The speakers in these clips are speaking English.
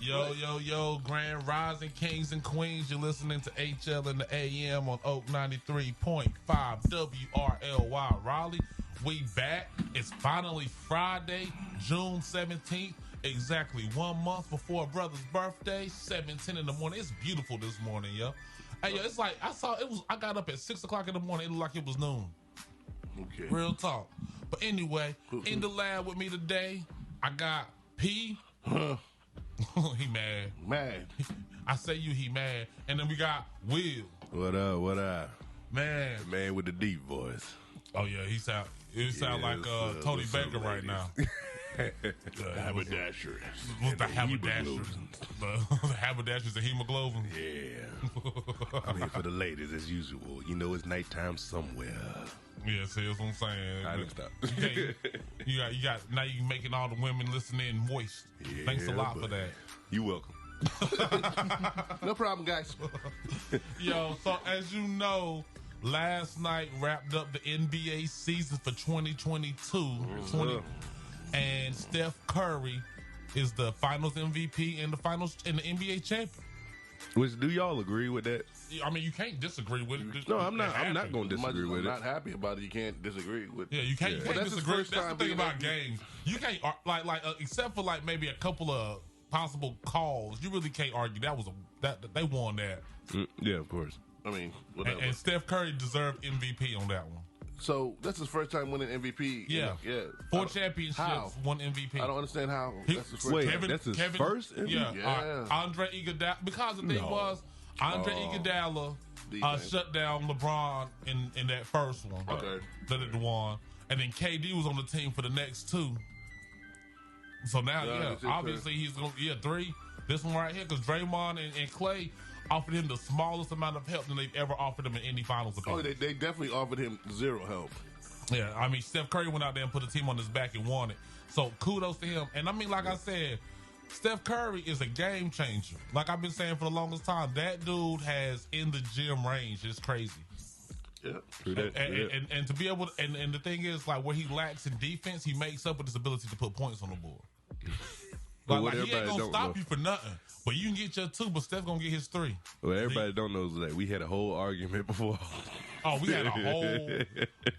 Yo, Grand Rising Kings and Queens. You're listening to HL in the AM on Oak 93.5 WRLY Raleigh. We back. It's finally Friday, June 17th. Exactly 1 month before a brother's birthday, 7:10 in the morning. It's beautiful this morning, yo. Hey, yo, it's like I got up at 6 o'clock in the morning. It looked like it was noon. Okay. Real talk. But anyway, in the lab with me today, I got P. He mad. I say he mad. And then we got Will. What up? Man with the deep voice. Oh yeah, he sound like Tony Baker right now. Haberdashers. With the haberdashers. The haberdashers and hemoglobin. Yeah. I mean, for the ladies, as usual, you know it's nighttime somewhere. Yeah, see, that's what I'm saying. I didn't stop. You got now you making all the women listening moist. Yeah, Thanks a lot for that. You welcome. No problem, guys. Yo, so as you know, last night wrapped up the NBA season for 2022. And Steph Curry is the Finals MVP and the NBA champion. Which, do y'all agree with that? I mean, you can't disagree with it. No, I'm not going to disagree with it. I'm not happy about it. You can't disagree with it. Yeah, you can't disagree. That's the thing about games. You can't except for like maybe a couple of possible calls. You really can't argue. They won that. Yeah, of course. I mean, whatever. And Steph Curry deserved MVP on that one. So that's his first time winning MVP. Yeah. 4 championships, how? 1 MVP. I don't understand how. That's his first Wait, that's his first MVP? Yeah. Andre Iguodala. Because the thing was, Andre Iguodala shut down LeBron in that first one. Okay. That it won. And then KD was on the team for the next 2. So now, obviously he's going to, 3. This one right here, because Draymond and Clay offered him the smallest amount of help than they've ever offered him in any finals appearance. Oh, they definitely offered him zero help. Yeah, I mean, Steph Curry went out there and put the team on his back and won it. So kudos to him. And I mean, like I said, Steph Curry is a game changer. Like I've been saying for the longest time, that dude has in the gym range. It's crazy. Yeah, and to be able to, and the thing is, like, where he lacks in defense, he makes up with his ability to put points on the board. Like he ain't gonna stop you for nothing. But you can get your 2, but Steph gonna get his 3. Well, everybody don't know that we had a whole argument before. Oh, we had a whole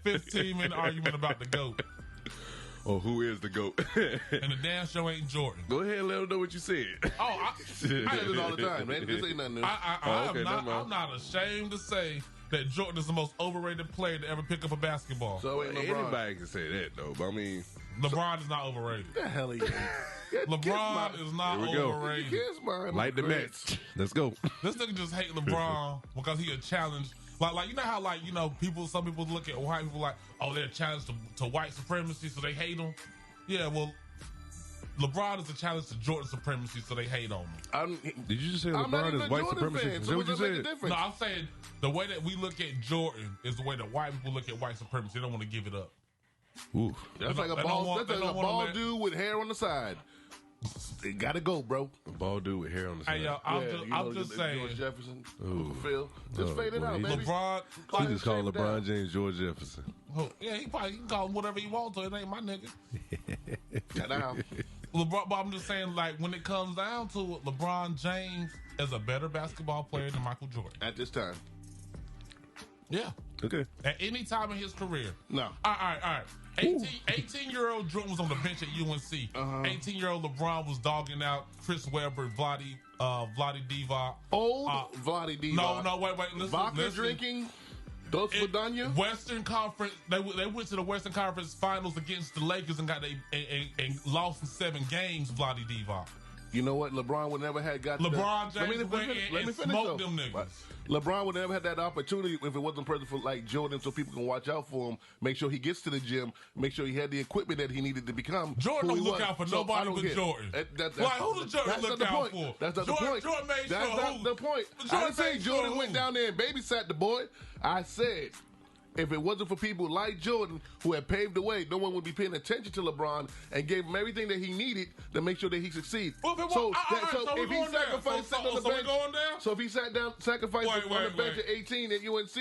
15-minute argument about the GOAT. Oh, who is the GOAT? And the damn show ain't Jordan. Go ahead and let them know what you said. Oh, I do it all the time, man. This ain't nothing new. I'm not ashamed to say that Jordan is the most overrated player to ever pick up a basketball. So anybody can say that, though. But I mean, LeBron is not overrated. The hell he is. LeBron is not overrated. Light the match. Let's go. This nigga just hate LeBron because he a challenge. Like you know how some people look at white people like, oh, they're a challenge to white supremacy, so they hate him. Yeah, well, LeBron is a challenge to Jordan supremacy, so they hate on him. Did you just say LeBron is white supremacy? Is that what you said? No, I'm saying the way that we look at Jordan is the way that white people look at white supremacy. They don't want to give it up. Ooh. That's like a bald dude with hair on the side. They gotta go, bro. A bald dude with hair on the side. Hey, yo, I'm just saying. George Jefferson, Uncle Phil. Just fade it out, baby. LeBron. He just called LeBron James George Jefferson. Yeah, he can call him whatever he wants to. It ain't my nigga. Get down. LeBron, but I'm just saying, like, when it comes down to it, LeBron James is a better basketball player than Michael Jordan. At this time. Yeah. Okay. At any time in his career. No. All right. 18-year-old Jordan was on the bench at UNC. 18-year-old LeBron was dogging out Chris Webber, Vlade Divac. Vlade Divac. No, wait. Listen. Drinking. Dos Vidania. Western Conference. They went to the Western Conference Finals against the Lakers and and lost in 7 games. Vlade Divac. You know what? LeBron would never have got LeBron James went in and smoked them niggas. LeBron would never have had that opportunity if it wasn't present for like Jordan, so people can watch out for him. Make sure he gets to the gym. Make sure he had the equipment that he needed to become. Jordan don't look out for nobody but Jordan. Who does Jordan look out for? That's not the point. Jordan made That's not the point. I didn't say Jordan went down there and babysat the boy. I said, if it wasn't for people like Jordan who had paved the way, no one would be paying attention to LeBron and gave him everything that he needed to make sure that he succeeded. Well, if he sacrificed sitting on the bench, so if he sat down, sacrificed on the bench at 18 at UNC,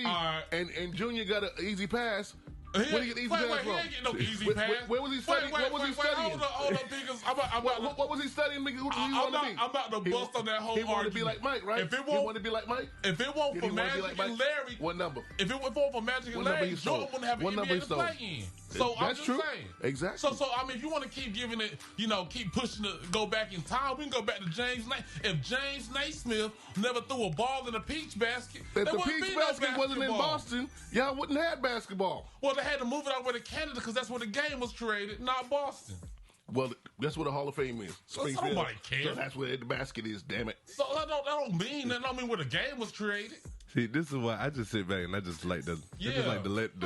and Junior got an easy pass, Where did he get easy pass he from? ain't getting no easy pass. Where was he studying? What was he studying? Hold up, because What was he studying? Who did he want to be? I'm about to bust on that whole argument. He wanted to be like Mike, right? He wanted to be like Mike? If it weren't for Magic and Larry. What number? If it weren't for Magic and Larry, Jordan wouldn't have an NBA to play in. So I'm just saying. Exactly. So I mean, if you want to keep giving it, keep pushing it, go back in time, we can go back to James Naismith. If James Naismith never threw a ball in a peach basket, if the peach basket wasn't in Boston, y'all wouldn't have basketball. Well, they had to move it over to Canada because that's where the game was created, not Boston. Well, that's where the Hall of Fame is. Springfield. Nobody cares. So that's where the basket is, damn it. So that don't mean where the game was created. See, this is why I just sit back and I just like to let it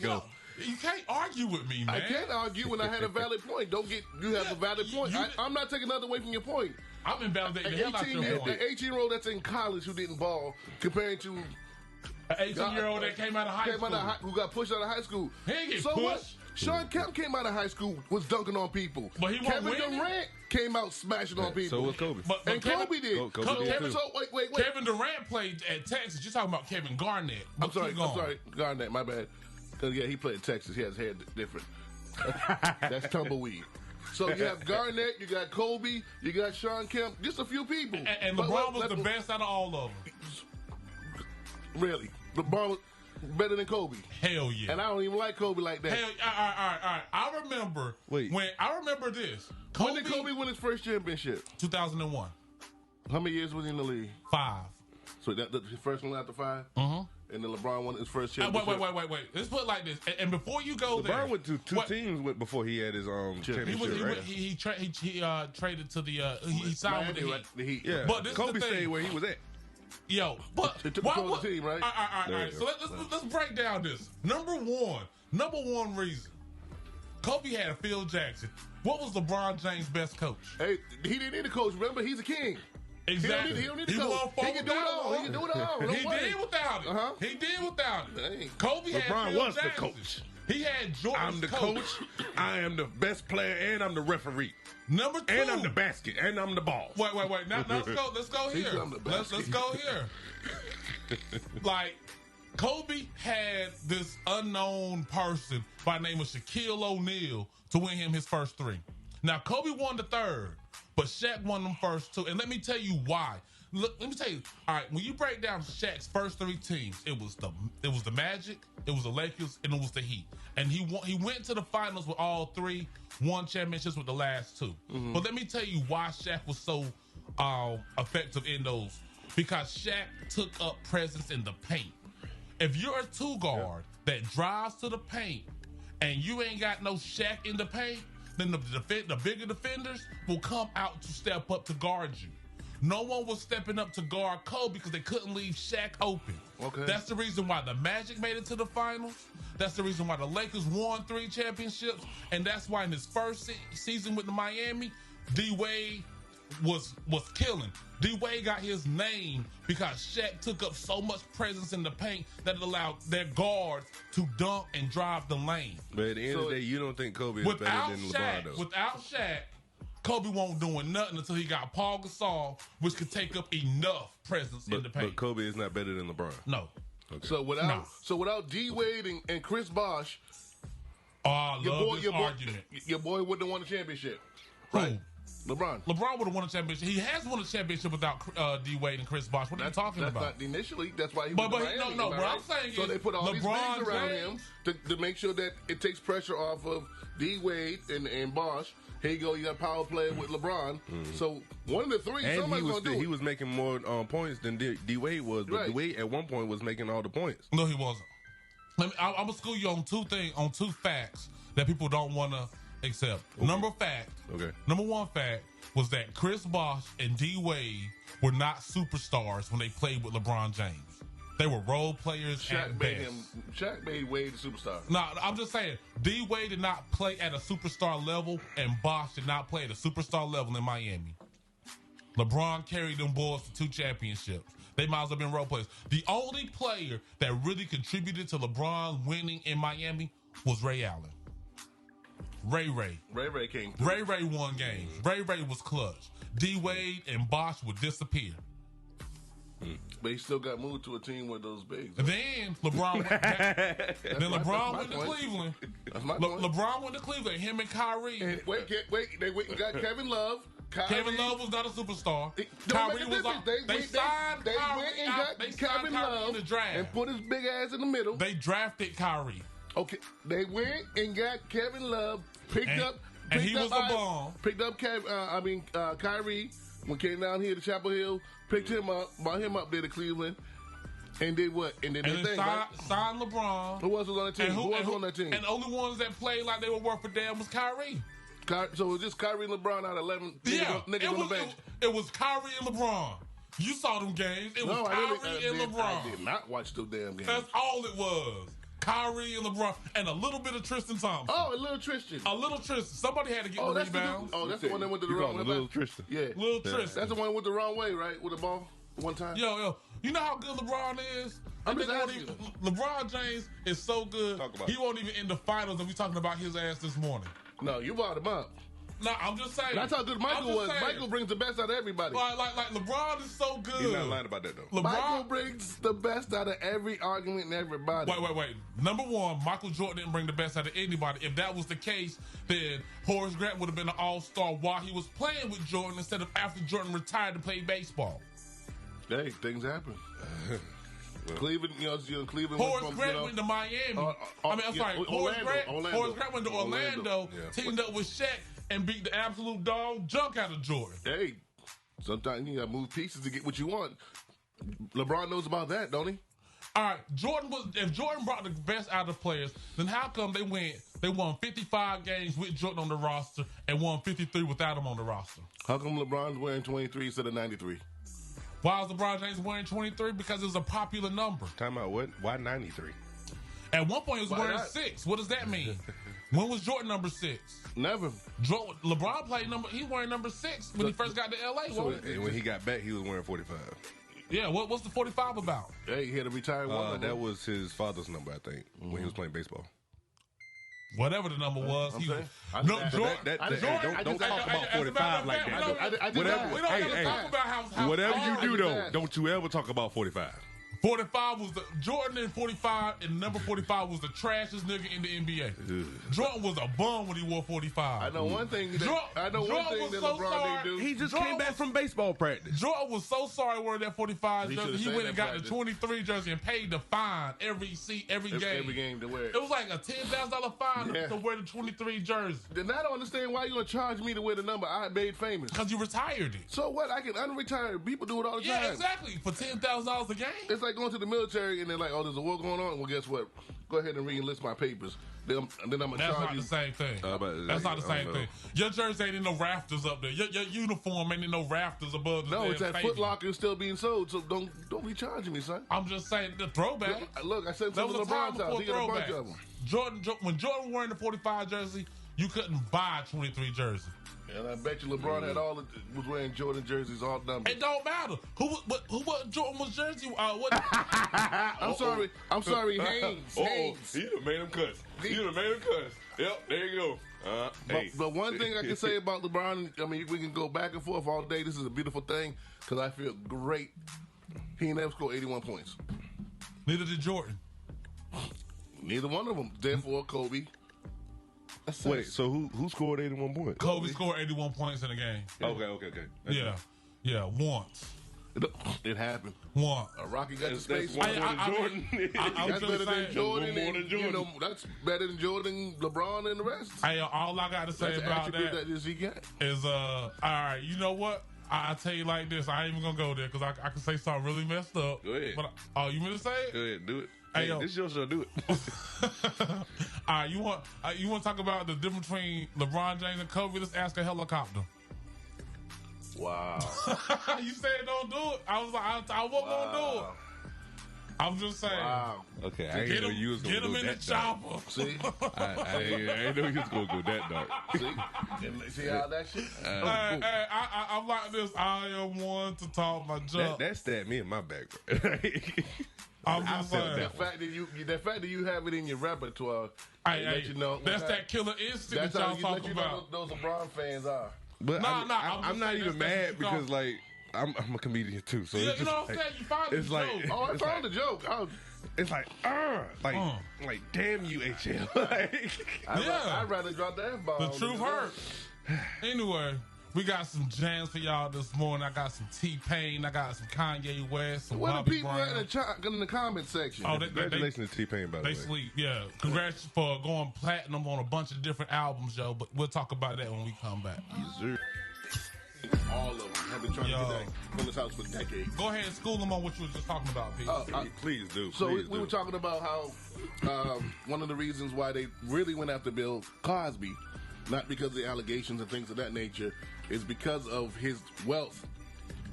go. You can't argue with me, man. I can't argue when I had a valid point. You have a valid point. I'm not taking nothing away from your point. I'm invalidating the hell out your point. An 18-year-old that's in college who didn't ball comparing to an 18-year-old that came out of high school. Who got pushed out of high school. He ain't get pushed. What? Sean Kemp came out of high school, was dunking on people. But he Kevin Durant came out smashing on people. So was Kobe. And Kobe did. Wait. Kevin Durant played at Texas. You're talking about Kevin Garnett. I'm sorry. Garnett, my bad. Yeah, he played at Texas. He has hair different. That's tumbleweed. So you have Garnett, you got Kobe, you got Sean Kemp, just a few people. And LeBron was the best out of all of them. Really? LeBron was better than Kobe? Hell yeah. And I don't even like Kobe like that. Hell, all right. I remember this. When did Kobe win his first championship? 2001. How many years was he in the league? 5. So his first one after 5? Mm-hmm. And then LeBron won his first championship. Wait. Let's put it like this. And before you go there, LeBron went to two teams before he had his championship. He traded to the. He signed with the Heat. Yeah, but Kobe stayed where he was at. Yo, but it took the team, right? All right. So let's break down this. Number one reason. Kobe had Phil Jackson. What was LeBron James' best coach? Hey, he didn't need a coach. Remember, he's a king. Exactly. He don't need a coach. He can do it all. He can do it all. He did without it. He did without it. Dang. Kobe had LeBron Phil was Jackson. the coach. He had Jordan. I'm the coach. I am the best player, and I'm the referee. Number 2. And I'm the basket, and I'm the ball. Wait. Now let's go here. Let's go here. Like, Kobe had this unknown person by the name of Shaquille O'Neal to win him his first 3. Now, Kobe won the 3rd, but Shaq won them first 2. And let me tell you why. Look, let me tell you. All right, when you break down Shaq's first 3 teams, it was the Magic, it was the Lakers, and it was the Heat. And he went to the finals with all 3, won championships with the last 2. Mm-hmm. But let me tell you why Shaq was so effective in those. Because Shaq took up presence in the paint. If you're a 2-guard that drives to the paint and you ain't got no Shaq in the paint, then the bigger defenders will come out to step up to guard you. No one was stepping up to guard Kobe because they couldn't leave Shaq open. Okay. That's the reason why the Magic made it to the finals. That's the reason why the Lakers won 3 championships. And that's why in his first season with the Miami, D-Wade was killing. D-Wade got his name because Shaq took up so much presence in the paint that it allowed their guards to dunk and drive the lane. But at the end of the day, you don't think Kobe is better than LeBron, though? Without Shaq, Kobe won't doing nothing until he got Paul Gasol, which could take up enough presence in the paint. But Kobe is not better than LeBron. No. Okay. So without D-Wade and Chris Bosh, your boy wouldn't have won the championship. Right. LeBron would have won a championship. He has won a championship without D-Wade and Chris Bosh. What are you talking about? Not initially. That's why he was Miami. No. What I'm saying is, so they put all these things around him to make sure that it takes pressure off of D-Wade and Bosh. Here you go. You got power play with LeBron. Mm-hmm. So one of the 3, and somebody's going to do it. He was making more points than D-Wade was. But D-Wade at one point was making all the points. No, he wasn't. I'm going to school you on 2 facts that people don't want to accept. Okay. Number 1 fact was that Chris Bosh and D-Wade were not superstars when they played with LeBron James. They were role players at best. Shaq made Wade a superstar. No, I'm just saying, D-Wade did not play at a superstar level, and Bosh did not play at a superstar level in Miami. LeBron carried them boys to 2 championships. They might as well have been role players. The only player that really contributed to LeBron winning in Miami was Ray Allen. Ray came through. Ray won games. Ray was clutch. D-Wade and Bosh would disappear. But he still got moved to a team with those bigs. And then LeBron went back. Then LeBron went to Cleveland. That's my point. LeBron went to Cleveland. Him and Kyrie. And wait, they went and got Kevin Love. Kevin Love was not a superstar. Kyrie was like, they signed they Kyrie went and out. got Kevin Love in the draft and put his big ass in the middle. They drafted Kyrie. Okay, they went and got Kevin Love, picked up Kyrie when came down here to Chapel Hill, picked him up, brought him up there to Cleveland, and did what? And then signed LeBron. Who else was on the team? Who was on that team? And the only ones that played like they were worth a damn was Kyrie. So it was just Kyrie and LeBron out of 11 niggas on the bench. It was Kyrie and LeBron. You saw them games. It was Kyrie and LeBron. I did not watch those damn games. That's all it was. Kyrie and LeBron, and a little bit of Tristan Thompson. Oh, a little Tristan. Somebody had to get the rebounds. That's the one that went to the wrong way. Little Tristan. Yeah. Little Tristan. That's the one that went the wrong way, right? With the ball one time. Yo. You know how good LeBron is? LeBron James is so good, he won't even in the finals, and we talking about his ass this morning. No, you brought him up. No, I'm just saying. That's how good Michael was. Michael brings the best out of everybody. Like LeBron is so good. He's not lying about that, though. Michael brings the best out of every argument and everybody. Wait. Number one, Michael Jordan didn't bring the best out of anybody. If that was the case, then Horace Grant would have been an all-star while he was playing with Jordan instead of after Jordan retired to play baseball. Hey, things happen. Cleveland, Cleveland. Horace Grant went to Miami. Horace Grant went to Orlando, teamed up with Shaq, and beat the absolute dog junk out of Jordan. Hey, sometimes you gotta move pieces to get what you want. LeBron knows about that, don't he? All right, if Jordan brought the best out of the players, then how come they won 55 games with Jordan on the roster and won 53 without him on the roster? How come LeBron's wearing 23 instead of 93? Why is LeBron James wearing 23? Because it was a popular number. Time out, what? Why 93? At one point, he was wearing 6. What does that mean? When was Jordan number 6? Never. LeBron played he was wearing number 6 when he first got to L.A. And when he got back, he was wearing 45. Yeah, what's the 45 about? Hey, he had to retire one. That was his father's number, I think, when he was playing baseball. Whatever the number was, don't talk about 45 like that. Whatever you do, though, don't you ever talk about 45. 45 was Jordan in 45, and number 45 was the trashiest nigga in the NBA. Jordan was a bum when he wore 45. I know one thing that LeBron didn't do. He just came back from baseball practice. Jordan was so sorry wearing that 45 jersey. He went and got the 23 jersey and paid the fine every game. Every game to wear it. It was like a $10,000 fine to wear the 23 jersey. Then I don't understand why you gonna charge me to wear the number I made famous. Because you retired it. So what? I can unretire. People do it all the time. Yeah, exactly. For $10,000 a game. It's like going to the military and they're like, oh, there's a war going on. Well, guess what? Go ahead and re-enlist my papers. Then I'm gonna charge you. That's not the same thing. That's not the same thing. Your jersey ain't in no rafters up there. Your uniform ain't in no rafters above the it's at Foot Locker still being sold. So don't be charging me, son. I'm just saying the throwback. Look, I said some of LeBron's house. He got a bunch of them. When Jordan wearing the 45 jersey, you couldn't buy a 23 jersey. And I bet you LeBron was wearing Jordan jerseys all numbers. It don't matter. What Jordan was jersey? I'm sorry, Haynes. He done made him cuss. Yep, there you go. But one thing I can say about LeBron, I mean, we can go back and forth all day. This is a beautiful thing because I feel great. He never scored 81 points. Neither did Jordan. Neither one of them. Therefore, Kobe. Wait, so who scored 81 points? Kobe scored 81 points in a game. Okay. Yeah, once. It happened. Once. Rocky got the space. Jordan. That's better than Jordan. You know, that's better than Jordan, LeBron, and the rest. Hey, all I got to say about that is, all right, you know what? I'll tell you like this. I ain't even going to go there because I can say something really messed up. Go ahead. But, you mean to say it? Go ahead, do it. Hey, this is your show, do it. All right, you want to talk about the difference between LeBron James and Kobe? Let's ask a helicopter. Wow. You said don't do it. I was like, I wasn't going to do it. I'm just saying. Wow. Okay, I didn't know you was going to go that dark. Get him in the chopper. See? I didn't know you was going to go that dark. See how that shit? I'm like this. I am one to talk my jump. That stabbed me in my back, bro. I'm just saying. The fact that you have it in your repertoire, let you know. That's that killer instinct that y'all talking about. Those LeBron fans are. But I'm not even mad because, like, I'm a comedian too, so Yeah, it's you just know what I'm like, saying? You find it's the like joke. Oh, I found the joke. it's like damn you, HL. I'd rather drop the F-bomb. The truth hurts. Anyway, we got some jams for y'all this morning. I got some T-Pain. I got some Kanye West. Some What are Bobby people Brown. in the comment section? Oh, Congratulations to T-Pain, by the they way. sleep. Yeah, congrats for going platinum on a bunch of different albums, yo. But we'll talk about that when we come back. Yes, sir. All of them have been trying to get that from this house for decades. Go ahead and school them on what you were just talking about, Pete. Please do. So please we do. were talking about how one of the reasons why they really went after Bill Cosby, not because of the allegations and things of that nature, is because of his wealth.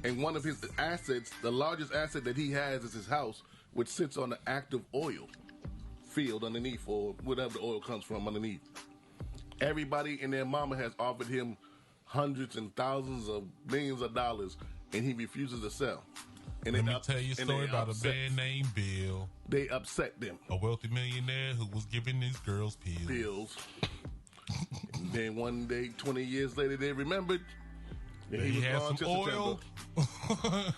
And one of his assets, the largest asset that he has, is his house, which sits on the active oil field underneath, or whatever the oil comes from underneath. Everybody and their mama has offered him hundreds and thousands of millions of dollars, and he refuses to sell. And Let me tell you a story about a man named Bill. They upset them. A wealthy millionaire who was giving these girls pills. Bills. And then one day, 20 years later, they remembered that He was had gone some till oil.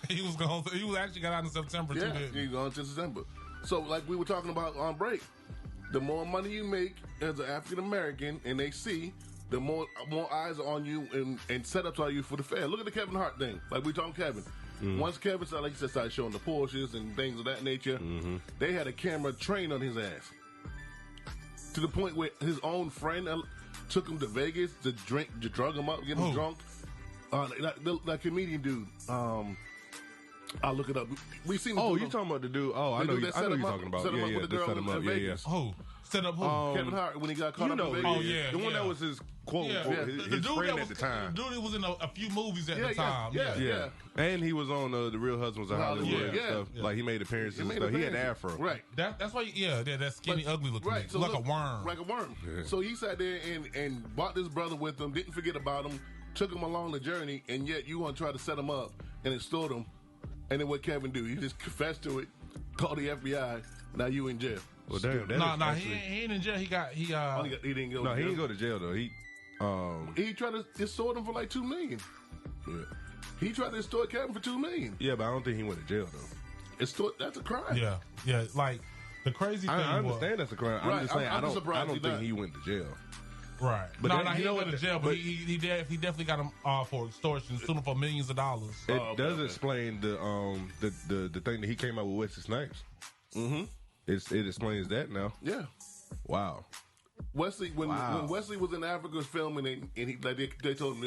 He was gone. He was actually got out in September too. September. Didn't Yeah, he? he's gone to December. So, like we were talking about on break, the more money you make as an African American, and they see, the more eyes are on you and setups are you for the fair. Look at the Kevin Hart thing. Like we talking Kevin. Once Kevin started, like you said, started showing the Porsches and things of that nature, they had a camera trained on his ass. To the point where his own friend took him to Vegas to drug him up, get him drunk. That comedian dude. I'll look it up. We seen. Oh, you talking about the dude? Oh, I know you're talking about. Set him up Yeah, with the girl set him up. in Yeah, yeah. Vegas. Who? Set up who? Kevin Hart when he got caught up in Vegas. Oh, yeah. the one that was his quote, Yeah, his friend at the time. The dude that was in a few movies at the time. Yeah. And he was on the Real Husbands of Hollywood and stuff. Yeah. Like he made appearances and stuff. He had the afro. Right. That's why. That skinny, ugly looking. Right. So like look, a worm. Like a worm. Yeah. So he sat there and brought this brother with him, didn't forget about him, took him along the journey, and yet you want to try to set him up and extort him. And then what Kevin do? He just confessed to it, called the FBI. Now you in jail. Well, damn. No, he ain't in jail. He He didn't go. No, to he jail. didn't go to jail though. He tried to extort him for like $2 million. Yeah. He tried to extort Kevin for $2 million. Yeah, but I don't think he went to jail though. Extort, that's a crime. Yeah. Like the crazy thing. I understand that's a crime. I'm Right, just saying I'm I don't surprised he think not. he went to jail. Right. But No, that- he you know didn't go what to jail, but he definitely got him for extortion, suing him for millions of dollars. It okay, does okay. explain the thing that he came out with Wesley Snipes. Mm-hmm. It explains that now. Yeah. Wow. Wesley, when Wesley was in Africa filming, and he like they told him,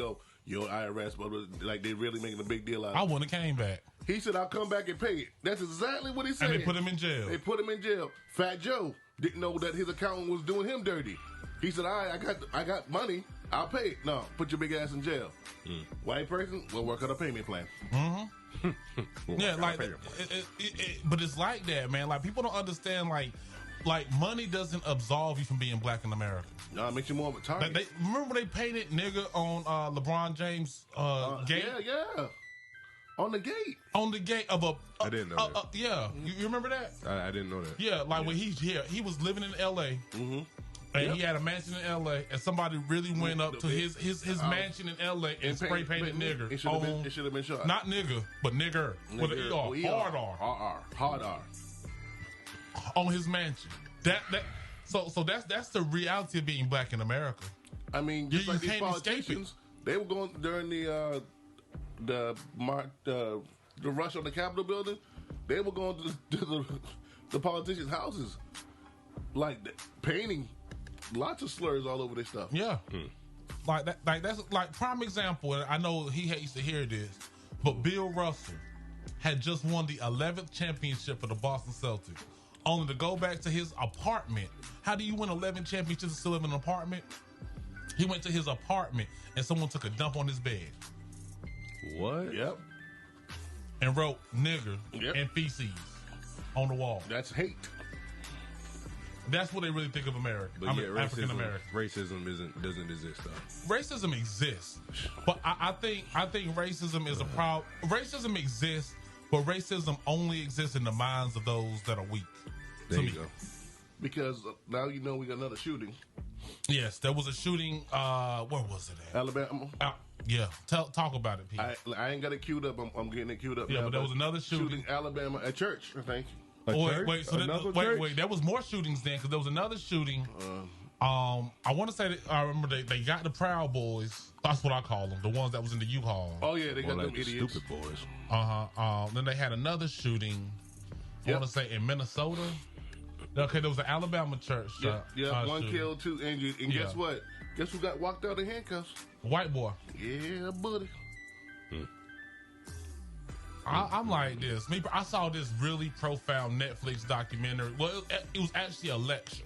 yo, IRS, but like they really making a big deal out I of it. wouldn't have came back. He said, I'll come back and pay it. That's exactly what he said. And they put him in jail. They put him in jail. Fat Joe didn't know that his accountant was doing him dirty. He said, all right, I got money. I'll pay it. No, put your big ass in jail. White person, we'll work out a payment plan. Yeah, like, but it's like that, man. Like, people don't understand, like money doesn't absolve you from being black in America. No, it makes you more of a target. Like, remember they painted nigga on LeBron James' gate? Yeah. On the gate. On the gate of a... I didn't know that. Yeah. You remember that? I didn't know that. Yeah, like when he was living in L.A., and he had a mansion in L.A., and somebody really went up to his mansion in L.A. and spray painted nigger. It should have been shot. Not nigger, but nigger. With an ER. Hard R. On his mansion. So that's the reality of being black in America. I mean, You just like these can't escape it. politicians, they were going during the rush on the Capitol building. They were going to the politicians' houses, like painting lots of slurs all over their stuff. Yeah. Like that. Like that's like prime example. And I know he hates to hear this, but Bill Russell had just won the 11th championship for the Boston Celtics, only to go back to his apartment. How do you win 11 championships and still live in an apartment? He went to his apartment and someone took a dump on his bed What? Yep, and wrote nigger Yep. and feces on the wall. that's hate. That's what they really think of America. But African American. racism doesn't exist though. Racism exists, but I think racism is a problem. Racism exists, but racism only exists in the minds of those that are weak. There to you me. go. Because now you know we got another shooting. Yes, there was a shooting. Where was it at? Alabama. Yeah, talk about it, Pete. I ain't got it queued up. I'm getting it queued up. Yeah, now, but there was another shooting. Alabama at church, I think. Wait, there was more shootings then because there was another shooting. I want to say that I remember they got the Proud Boys. That's what I call them, the ones that was in the U-Haul. Oh yeah, they got them the idiots. stupid boys. Then they had another shooting. I want to say in Minnesota. Okay, there was an Alabama church. One killed, 2 injured, and guess what? Guess who got walked out of handcuffs? White boy. Yeah, buddy. I'm like this. I saw this really profound Netflix documentary. Well, it was actually a lecture.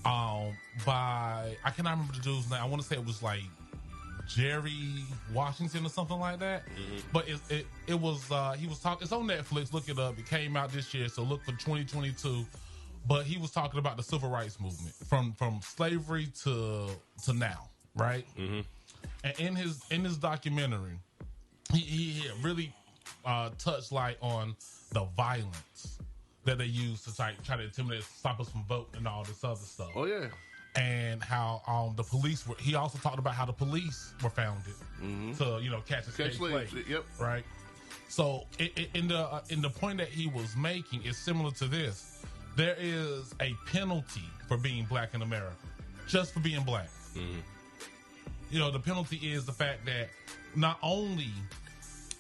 By I cannot remember the dude's name. I want to say it was like Jerry Washington or something like that. But it was he was talking. It's on Netflix. Look it up. It came out this year, so look for 2022. But he was talking about the civil rights movement from slavery to now, right? And in his documentary, he really touched light on the violence that they use to try to intimidate, stop us from voting and all this other stuff. Oh yeah. And how the police were. He also talked about how the police were founded to catch slaves. Yep. Right. So in the point that he was making is similar to this. There is a penalty for being black in America, just for being black. The penalty is the fact that not only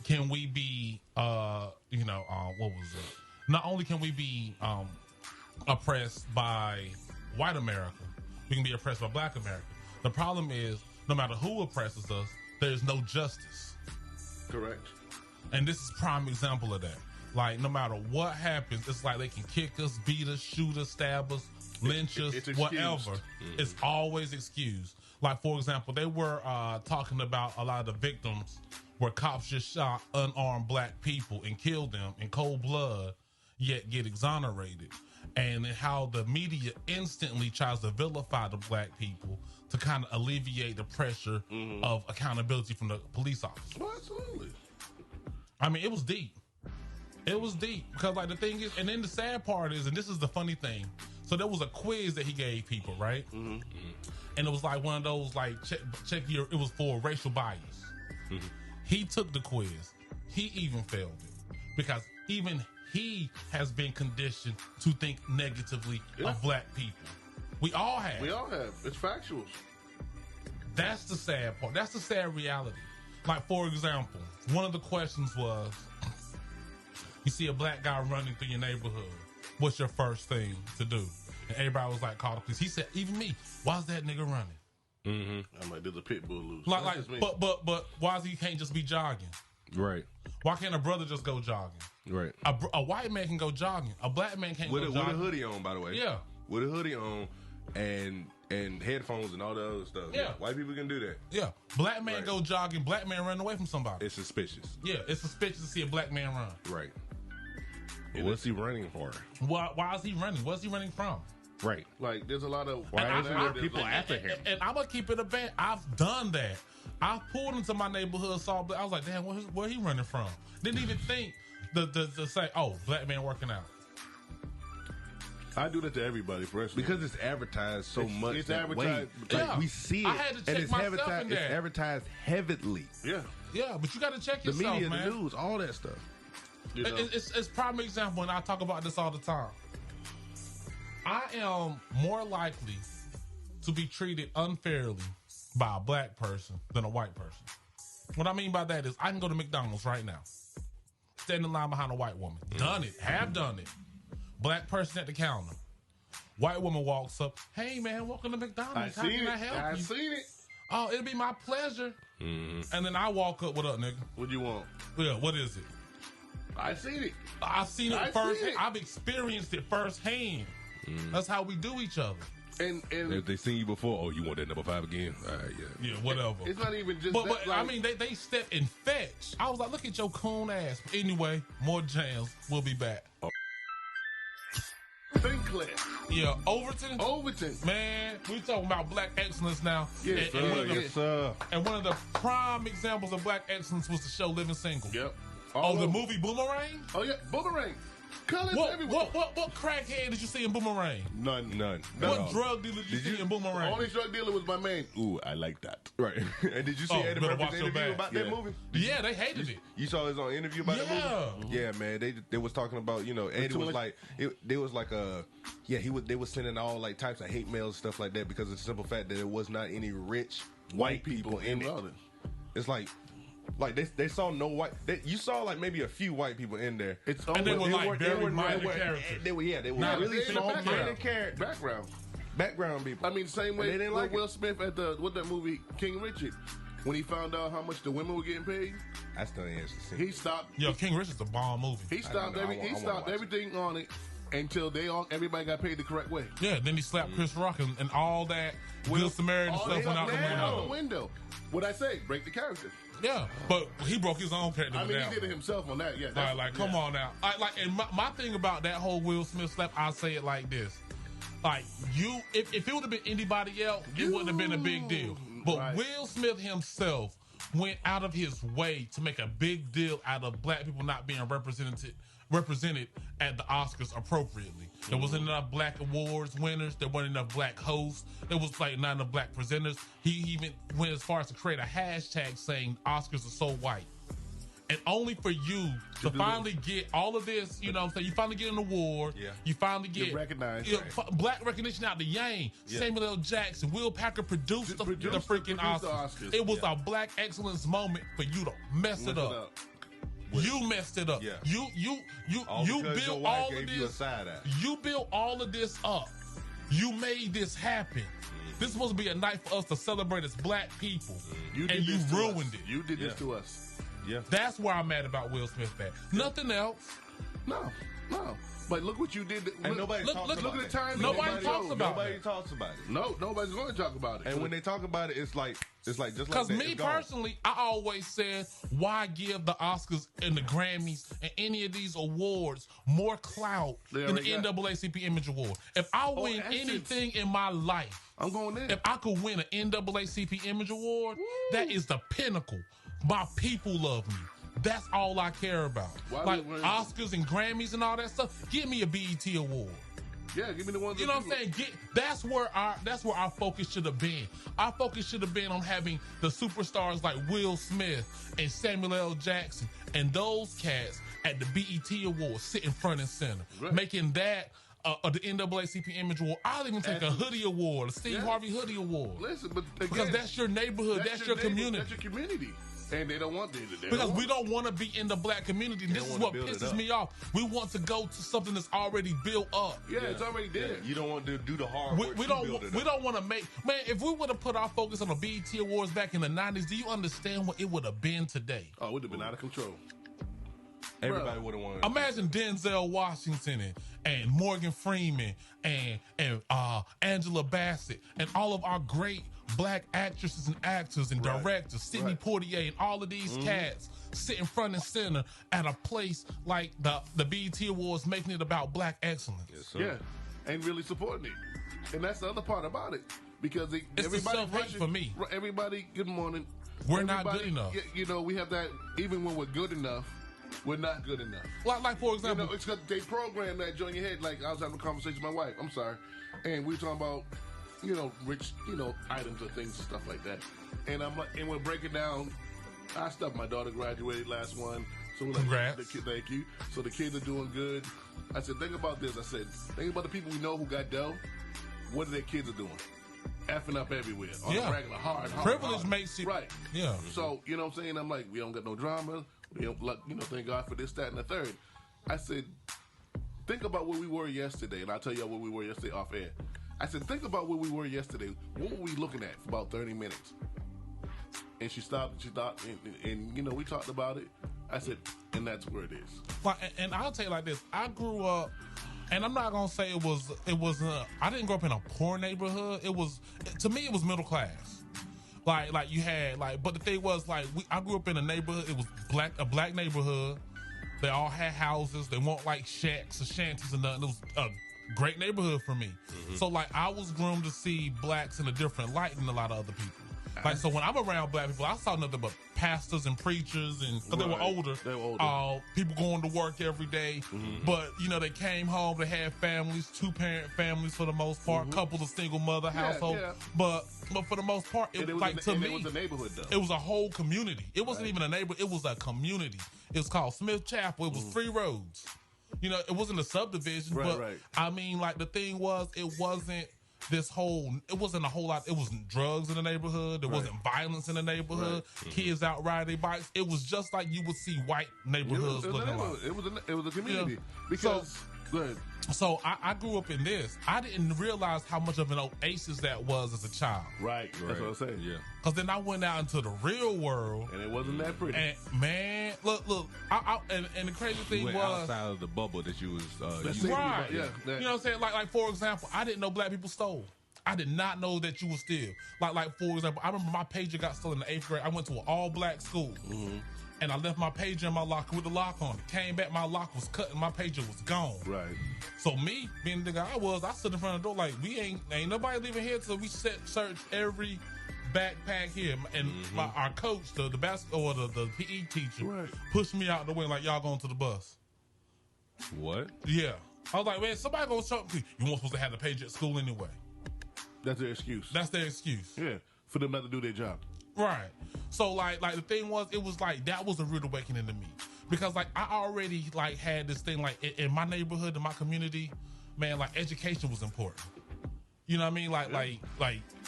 can we be, what was it? Not only can we be oppressed by white America, we can be oppressed by black America. The problem is, no matter who oppresses us, there's no justice. Correct. And this is a prime example of that. Like, no matter what happens, it's like they can kick us, beat us, shoot us, stab us, lynch us, whatever. It's always excused. Like, for example, they were talking about a lot of the victims where cops just shot unarmed black people and killed them in cold blood, yet get exonerated. And how the media instantly tries to vilify the black people to kind of alleviate the pressure of accountability from the police officers. Well, absolutely. I mean, it was deep. It was deep because, like, the thing is, and then the sad part is, and this is the funny thing. So there was a quiz that he gave people, right? And it was like one of those, like, check your. It was for racial bias. He took the quiz. He even failed it because even he has been conditioned to think negatively of black people. We all have. It's factuals. That's the sad part. That's the sad reality. Like, for example, one of the questions was, you see a black guy running through your neighborhood. What's your first thing to do? And everybody was like, call the police. He said, even me, why's that nigga running? I'm like, there's a pit bull loose. But why is he can't just be jogging? Right. Why can't a brother just go jogging? Right. A white man can go jogging. A black man can't go jogging. With a hoodie on, by the way. Yeah. With a hoodie on and headphones and all the other stuff. Yeah. White people can do that. Yeah. Black man go jogging. Black man running away from somebody. It's suspicious. Yeah. It's suspicious to see a black man run. Right. What's he running for? Why is he running? What's he running from? Right. Like, there's a lot of... Why isn't there people after him? And I'm going to keep it a band. I've done that. I pulled into my neighborhood, saw black. I was like, damn, where he running from? Didn't even think to say, oh, black man working out. I do that to everybody, personally. Because it's advertised so much. It's advertised. Like, we see it. I had to check and it's myself in there. It's advertised heavily. Yeah. Yeah, but you got to check yourself, the media, man. the news, all that stuff. It's prime example, and I talk about this all the time. I am more likely to be treated unfairly by a black person than a white person. What I mean by that is I can go to McDonald's right now, stand in line behind a white woman. Done it. Have done it. Black person at the counter. White woman walks up. Hey, man, welcome to McDonald's. How can I help you? I seen it. Oh, it'll be my pleasure. And then I walk up. What up, nigga? What do you want? Yeah, what is it? I seen it. I've seen it firsthand. I've experienced it firsthand. That's how we do each other. And if they seen you before, oh, you want that number 5 again? All right, yeah. Yeah, whatever. It's not even just but like, I mean, they step and fetch. I was like, look at your coon ass. Anyway, more jams. We'll be back. Sinclair. Yeah, Overton. Man, we talking about black excellence now. Yes, and one of the prime examples of black excellence was the show Living Single. Yep. The movie Boomerang? Oh, yeah, Boomerang. Colors everywhere. What crackhead did you see in Boomerang? None. What drug dealer did you see in Boomerang? The only drug dealer was my man. Ooh, I like that. Right. And did you see Eddie Murphy's interview about that movie? Yeah, they hated it. You saw his own interview about the movie? Yeah, man. They was talking about, Eddie was like, they was sending all like types of hate mails and stuff like that because of the simple fact that there was not any rich white people in it. It's like they saw no white. You saw like maybe a few white people in there. And they were like very minor characters. They were really small minor characters. Background people. I mean, same way with Will Smith at that movie King Richard, when he found out how much the women were getting paid. I still ain't seen. He stopped. Yo, King Richard's a bomb movie. He stopped everything on it until everybody got paid the correct way. Yeah, then he slapped Chris Rock and all that Good Samaritan stuff went out the window. What'd I say? Break the character. Yeah, but he broke his own character. I mean, he did it himself on that. Yeah, come on now. And my thing about that whole Will Smith slap, I say it like this: like if it would have been anybody else, it wouldn't have been a big deal. But Will Smith himself went out of his way to make a big deal out of black people not being represented at the Oscars appropriately. There wasn't enough black awards winners. There weren't enough black hosts. There was like not enough black presenters. He even went as far as to create a hashtag saying Oscars are so white. And only for you to finally get all of this, you know what I'm saying? You finally get an award. Yeah. You finally get recognized. Black recognition out the Yang. Yeah. Samuel L. Jackson. Will Packer produced the freaking Oscars. It was a black excellence moment for you to mess it up. You messed it up. Yeah. You built all of this. You built all of this up. You made this happen. This is supposed to be a night for us to celebrate as black people. And you ruined it. You did this to us. Yeah. That's where I'm mad about Will Smith at. Nothing else. No. But look what you did. And nobody talks about it. Look at the time. Nobody talks about it. No, nobody's going to talk about it. And when they talk about it, it's like just like that. Because me personally, I always said, why give the Oscars and the Grammys and any of these awards more clout than the NAACP Image Award? If I win anything in my life, I'm going there. If I could win an NAACP Image Award, that is the pinnacle. My people love me. That's all I care about. Like Oscars and Grammys and all that stuff. Give me a BET award. Yeah, give me the ones. You know what I'm saying? That's where our focus should have been. Our focus should have been on having the superstars like Will Smith and Samuel L. Jackson and those cats at the BET Awards sitting front and center, making that the NAACP Image Award. I'll even take a hoodie award, a Steve Harvey hoodie award. Listen, but again, because that's your neighborhood, that's your community. That's your community. And they don't want to. Because we don't want to be in the black community. This is what pisses me off. We want to go to something that's already built up. Yeah, it's already there. Yeah. You don't want to do the hard work. We don't want to make. Man, if we would have put our focus on the BET Awards back in the 90s, do you understand what it would have been today? Oh, it would have been out of control. Everybody would have wanted. Imagine Denzel Washington and Morgan Freeman and Angela Bassett and all of our great black actresses and actors and directors, Sidney Poitier and all of these cats sitting front and center at a place like the BET Awards, making it about black excellence. Yes, sir. Yeah, and really supporting it. And that's the other part about it. Because it's everybody the self-hate for me. Everybody, good morning. We're not good enough. You know, we have that, even when we're good enough, we're not good enough. Like for example, it's because they program that joint in your head. Like I was having a conversation with my wife. I'm sorry, and we were talking about rich items or things and stuff like that. And I'm like, and we're breaking down our stuff. My daughter graduated last one, so we're like, congrats. Thank you. So the kids are doing good. I said, think about this. I said, think about the people we know who got dough. What are their kids are doing? Effing up everywhere on a regular hard. Privilege makes it right. Yeah. So you know what I'm saying? I'm like, we don't got no drama. We don't, thank God for this, that, and the third. I said, think about where we were yesterday, and I'll tell you where we were yesterday off air. I said, think about where we were yesterday. What were we looking at for about 30 minutes? And she stopped, and we talked about it. I said, and that's where it is. Well, and I'll tell you like this. I grew up, and I'm not going to say it was I didn't grow up in a poor neighborhood. To me, it was middle class. Like you had but the thing was I grew up in a neighborhood. It was a black neighborhood. They all had houses. They weren't like shacks or shanties or nothing. It was a great neighborhood for me. So I was groomed to see blacks in a different light than a lot of other people. Like, so when I'm around black people, I saw nothing but pastors and preachers, and because they were older. People going to work every day. But, you know, they came home, they had families, 2-parent families for the most part, couple of single mother household. But for the most part, it was like, to me, it was a neighborhood, though. It was a whole community. It wasn't even a neighborhood, it was a community. It was called Smith Chapel. It was 3 roads. You know, it wasn't a subdivision, but I mean, like, the thing was, it wasn't a whole lot. It wasn't drugs in the neighborhood. There wasn't violence in the neighborhood. Kids out riding their bikes. It was just like you would see white neighborhoods looking like. It was a community. Because, so I grew up in this. I didn't realize how much of an oasis that was as a child. Right. That's what I'm saying. Yeah. Because then I went out into the real world, and it wasn't that pretty. And man, look, and the crazy thing was outside of the bubble that you was right. You know what I'm saying? Like for example, I didn't know black people stole. I did not know that you would steal. Like for example, I remember my pager got stolen in the 8th grade. I went to an all-black school. And I left my pager in my locker with the lock on it. Came back, my lock was cut and my pager was gone. Right. So me, being the guy I stood in front of the door like, we ain't nobody leaving here till we search every backpack here. And our coach, the basketball or the PE teacher, pushed me out the way like, y'all going to the bus. What? Yeah. I was like, man, somebody go something. You weren't supposed to have the pager at school anyway. That's their excuse. That's their excuse. Yeah. For them not to do their job. Right. So like the thing was, it was like that was a rude awakening to me, because like I already like had this thing like in my neighborhood, in my community, man, like education was important. You know what I mean? Like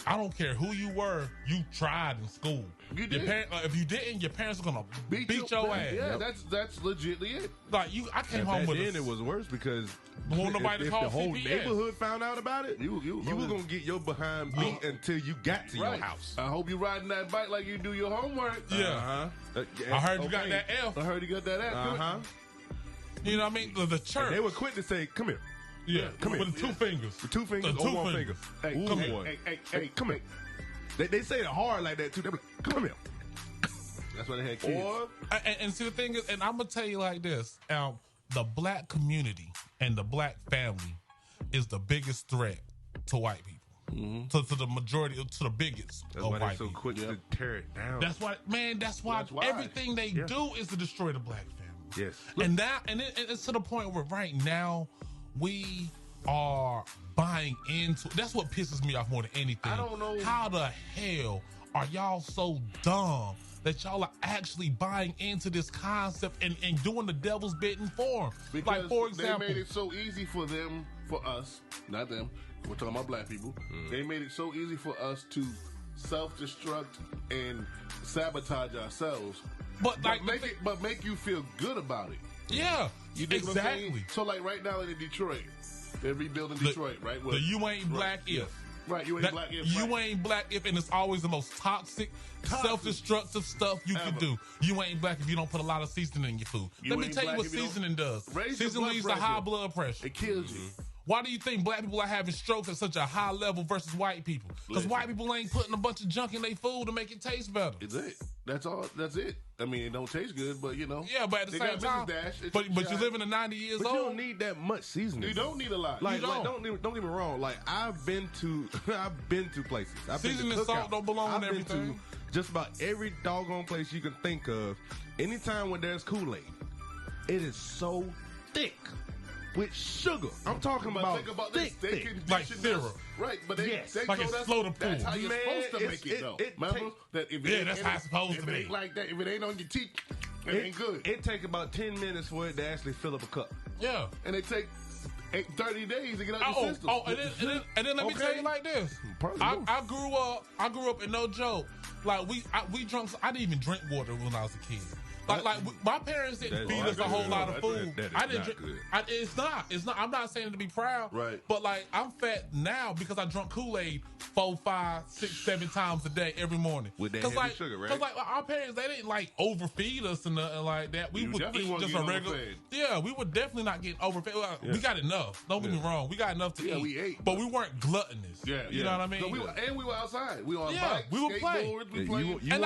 I don't care who you were, you tried in school. You did. If you didn't, your parents were gonna beat your ass. Yeah, that's legitly it. Like I came home with. Then it was worse because won't nobody if call the whole CPS. neighborhood found out about it, you were gonna get your behind beat until you got to your house. I hope you riding that bike like you do your homework. Yeah. I heard you got that F. I heard you got that F. You know what I mean? The church. And they were quick to say, "Come here." Yeah, come here. With the 2 fingers. With 2 fingers or 1 finger. Hey, come here. Hey, come here. They say it hard like that too. They be like, come here. That's why they had kids. And see, the thing is, and I'm going to tell you like this. The black community and the black family is the biggest threat to white people. To the majority, to the biggest That's of why white they're so quick to tear it down. That's why everything they do is to destroy the black family. Yes. And now, and it's to the point where right now we are buying into. That's what pisses me off more than anything. I don't know how the hell are y'all so dumb that y'all are actually buying into this concept and doing the devil's bidding for them. Because like for example, they made it so easy for us, not them. We're talking about black people. They made it so easy for us to self-destruct and sabotage ourselves. But make you feel good about it. Yeah, you dig what I'm saying? So like right now in Detroit, they're rebuilding Detroit, right? The you ain't black if. Right, you ain't black if. You ain't black if, and it's always the most toxic, self-destructive stuff you can do. You ain't black if you don't put a lot of seasoning in your food. Let me tell you what seasoning does. Seasoning leads to high blood pressure. It kills you. Why do you think black people are having strokes at such a high level versus white people? Because white people ain't putting a bunch of junk in their food to make it taste better. It's it. That's all. That's it. I mean, it don't taste good, but you know. Yeah, but at the same time, but you're living to 90 years old. You don't need that much seasoning. You don't need a lot. Like don't get me wrong. Like I've been to places. Seasoning and salt don't belong in everything. I've been to just about every doggone place you can think of. Anytime when there's Kool-Aid, it is so thick. With sugar. I'm talking about thick. Like syrup. Right, but they like it's slow to pull. That's how you're supposed to make it, though. That's how it's supposed to be. If it ain't like that, if it ain't on your teeth, it ain't good. It take about 10 minutes for it to actually fill up a cup. Yeah. And it take 30 days to get out your system. And then let me tell you like this. I grew up in no joke. Like we drunk. I didn't even drink water when I was a kid. Like my parents didn't feed us a whole lot of food. I didn't drink. It's not. I'm not saying it to be proud. Right. But like I'm fat now because I drunk Kool-Aid 4, 5, 6, 7 times a day every morning. With that heavy sugar, right? Because like our parents, they didn't like overfeed us and nothing like that. We would eat just a regular. Yeah, we would definitely not get overfed. We got enough. Don't get me wrong. We got enough to eat. We ate, but we weren't gluttonous. Yeah, you know what I mean. So we were outside. We were on bikes, we were playing. skateboards. We playing. And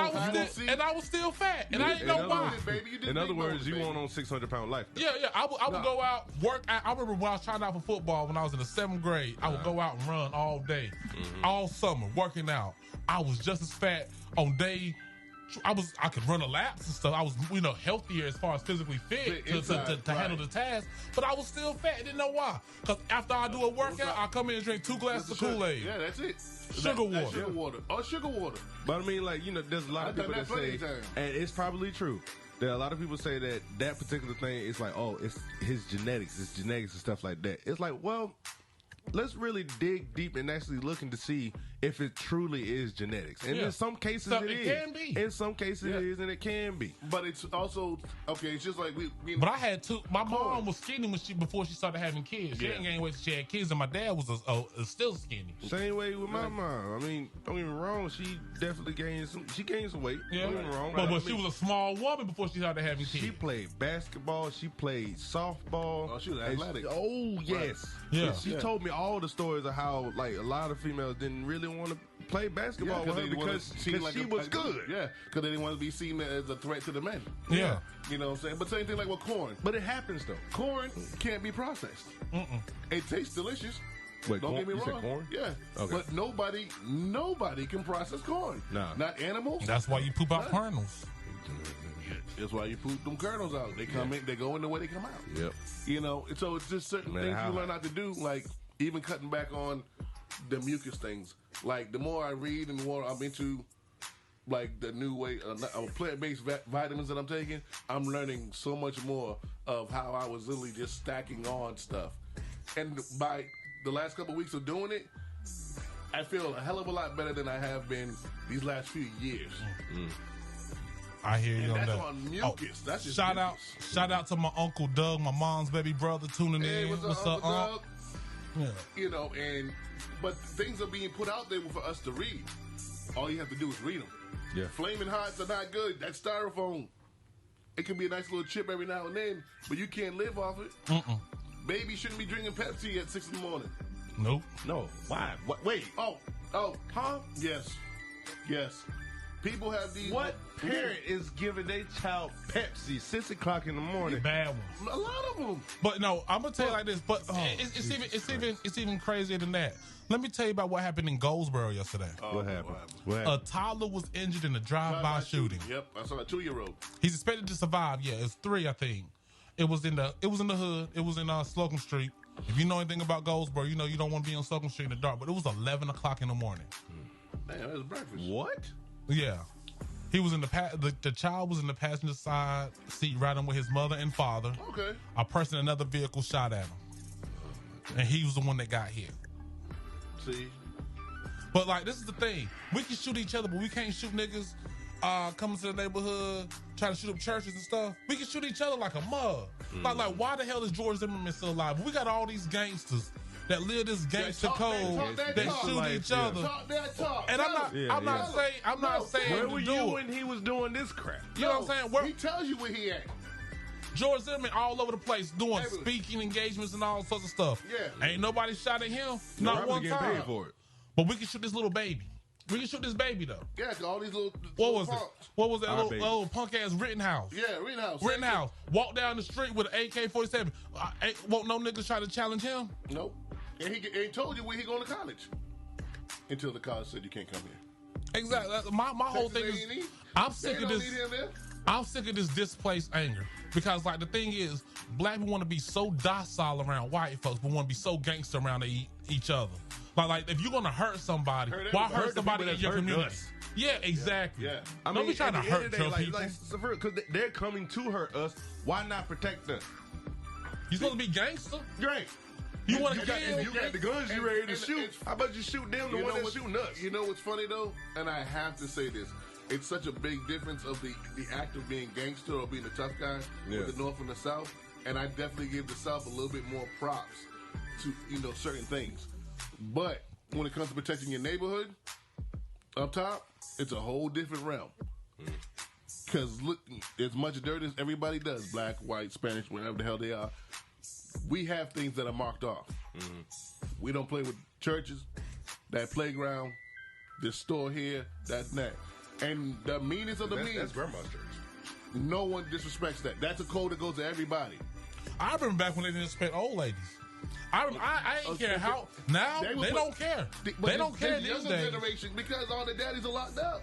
I was still fat, and I didn't know why. it, baby. You did In other words, you baby. want on 600-pound life. Yeah. I would go out, work. I remember when I was trying out for football when I was in the 7th grade. I would go out and run all day, all summer, working out. I was just as fat on day. I could run a laps and stuff. I was, healthier as far as physically fit to handle the task. But I was still fat. Didn't know why. Because after I do a workout, I come in and drink 2 glasses of Kool-Aid. Yeah, that's it. Sugar water. Sugar water. Oh, sugar water. But I mean, like, there's a lot of people that say, and it's probably true. There are a lot of people say that particular thing is like, oh, it's his genetics, and stuff like that. It's like, well, let's really dig deep and actually looking to see if it truly is genetics. And in some cases it is. Can be. In some cases it is, and it can be. But it's also, okay, it's just like we But I had 2. My mom was skinny before she started having kids. She didn't gain weight till she had kids, and my dad was still skinny. Same way with my mom. I mean, don't get me wrong, she definitely gained some weight. Yeah. Don't get me wrong. But she was a small woman before she started having kids. She played basketball. She played softball. Oh, she was athletic. Yes. Yeah. She told me all the stories of how, like, a lot of females didn't really want to play basketball with her because she was good. Yeah, because they didn't want to be seen as a threat to the men. Yeah. You know what I'm saying? But same thing like with corn. But it happens, though. Corn can't be processed. It tastes delicious. Wait, Don't corn? get me You wrong. said corn? Yeah. Okay. But nobody can process corn. Nah. Not animals. That's why you poop out kernels. That's why you poop them kernels out. They come in, they go in the way they come out. Yep. So it's just certain things you learn not to do, like even cutting back on the mucus things. Like the more I read and the more I'm into, like the new way of plant-based vitamins that I'm taking, I'm learning so much more of how I was literally just stacking on stuff. And by the last couple of weeks of doing it, I feel a hell of a lot better than I have been these last few years. I hear you And on that's that. on mucus. That's just shout out to my Uncle Doug, my mom's baby brother, tuning Hey, in. what's up, Uncle Doug? Yeah. But things are being put out there for us to read. All you have to do is read them. Yeah. Flaming Hots are not good. That's styrofoam. It can be a nice little chip every now and then, but you can't live off it. Baby shouldn't be drinking Pepsi at 6 in the morning. Nope. No. Why? Wait. Oh, huh? Yes. People have these. What parent is giving their child Pepsi 6 o'clock in the morning? Bad ones. A lot of them. But no, I'm gonna tell you like this. But it's even crazier than that. Let me tell you about what happened in Goldsboro yesterday. What happened? A toddler was injured in a drive-by shooting. Yep, I saw a 2-year-old. He's expected to survive. Yeah, it's 3, I think. It was in the hood. It was in Slocum Street. If you know anything about Goldsboro, you know you don't want to be on Slocum Street in the dark. But it was 11 o'clock in the morning. Damn, that was breakfast. What? Yeah. He was in the child was in the passenger side seat riding with his mother and father. Okay. A person in another vehicle shot at him. And he was the one that got hit. See? But like, this is the thing. We can shoot each other, but we can't shoot niggas coming to the neighborhood, trying to shoot up churches and stuff. We can shoot each other like a mug. Like, why the hell is George Zimmerman still alive? But we got all these gangsters that live this gangster code that shoot each other. And I'm not saying where were you when he was doing this crap? You know what I'm saying? He tells you where he at. George Zimmerman all over the place doing speaking engagements and all sorts of stuff. Yeah. Ain't nobody shot at him. Not one time. Paid for it. But we can shoot this little baby. We can shoot this baby though. Yeah, all these little. What was it? What was that little punk ass Rittenhouse? Yeah, Rittenhouse. Rittenhouse. Walk down the street with an AK-47. Won't no niggas try to challenge him? Nope. And he told you where he going to college. Until the college said you can't come here. Exactly. My whole thing is, I'm sick of this. I'm sick of this displaced anger. Because, like, the thing is, black people want to be so docile around white folks, but want to be so gangster around each other. Like, if you're going to hurt somebody, why hurt somebody in your community? Us. Yeah, exactly. Yeah. Don't be trying to hurt your people. Because they're coming to hurt us. Why not protect us? You supposed to be gangster? Right. You want to kill? If you got the guns, you ready to shoot. How about you shoot them, the one that's shooting us? You know what's funny, though? And I have to say this. It's such a big difference of the act of being gangster or being a tough guy with the North and the South. And I definitely give the South a little bit more props to, certain things. But when it comes to protecting your neighborhood, up top, it's a whole different realm. Because look, as much dirt as everybody does, black, white, Spanish, whatever the hell they are, we have things that are marked off. We don't play with churches, that playground, this store here, that and that. And the meanest of the meanest. That's grandma's church. no one disrespects that. That's a code that goes to everybody. I remember back when they didn't respect old ladies. I ain't care how. Now they don't care. They don't care these days. Generation, because all the daddies are locked up.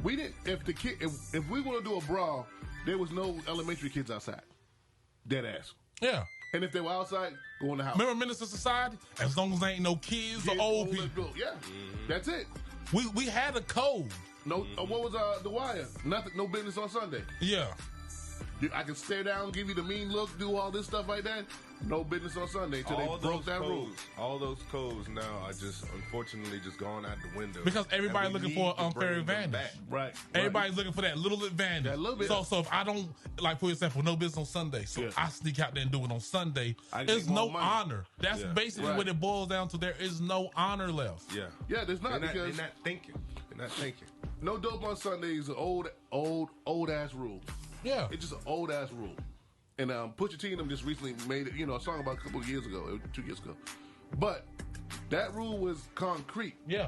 We didn't. If we want to do a brawl, there was no elementary kids outside. Dead ass. Yeah. And if they were outside, go in the house. Remember Minister Society? As long as there ain't no kids or old people. Yeah. That's it. We had a code. No. What was The Wire? Nothing. No business on Sunday. Yeah. I can stare down, give you the mean look, do all this stuff like that. No business on Sunday until they broke that rule. All those codes now are just unfortunately just gone out the window. Because everybody's looking for an unfair advantage. Right. Everybody's looking for that little advantage. That little bit. So if I don't, like for example, no business on Sunday, so I sneak out there and do it on Sunday, there's no honor. That's basically what it boils down to. There is no honor left. Yeah. Yeah, there's not because they're not thinking. They're not thinking. No dope on Sunday is an old ass rule. Yeah. It's just an old ass rule. And Pusha T and them just recently made it, a song about a couple of years ago, 2 years ago. But that rule was concrete. Yeah.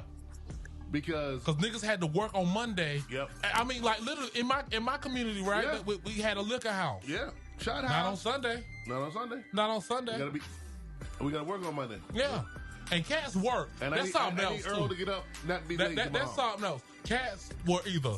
Because niggas had to work on Monday. Yep. I mean, like literally in my community, right? Yeah. We had a liquor house. Yeah. Shot house. Not on Sunday. Not on Sunday. Not on Sunday. We gotta work on Monday. Yeah. And cats work. And that's something else Earl to get up, not be late tomorrow. That's something else. Cats were either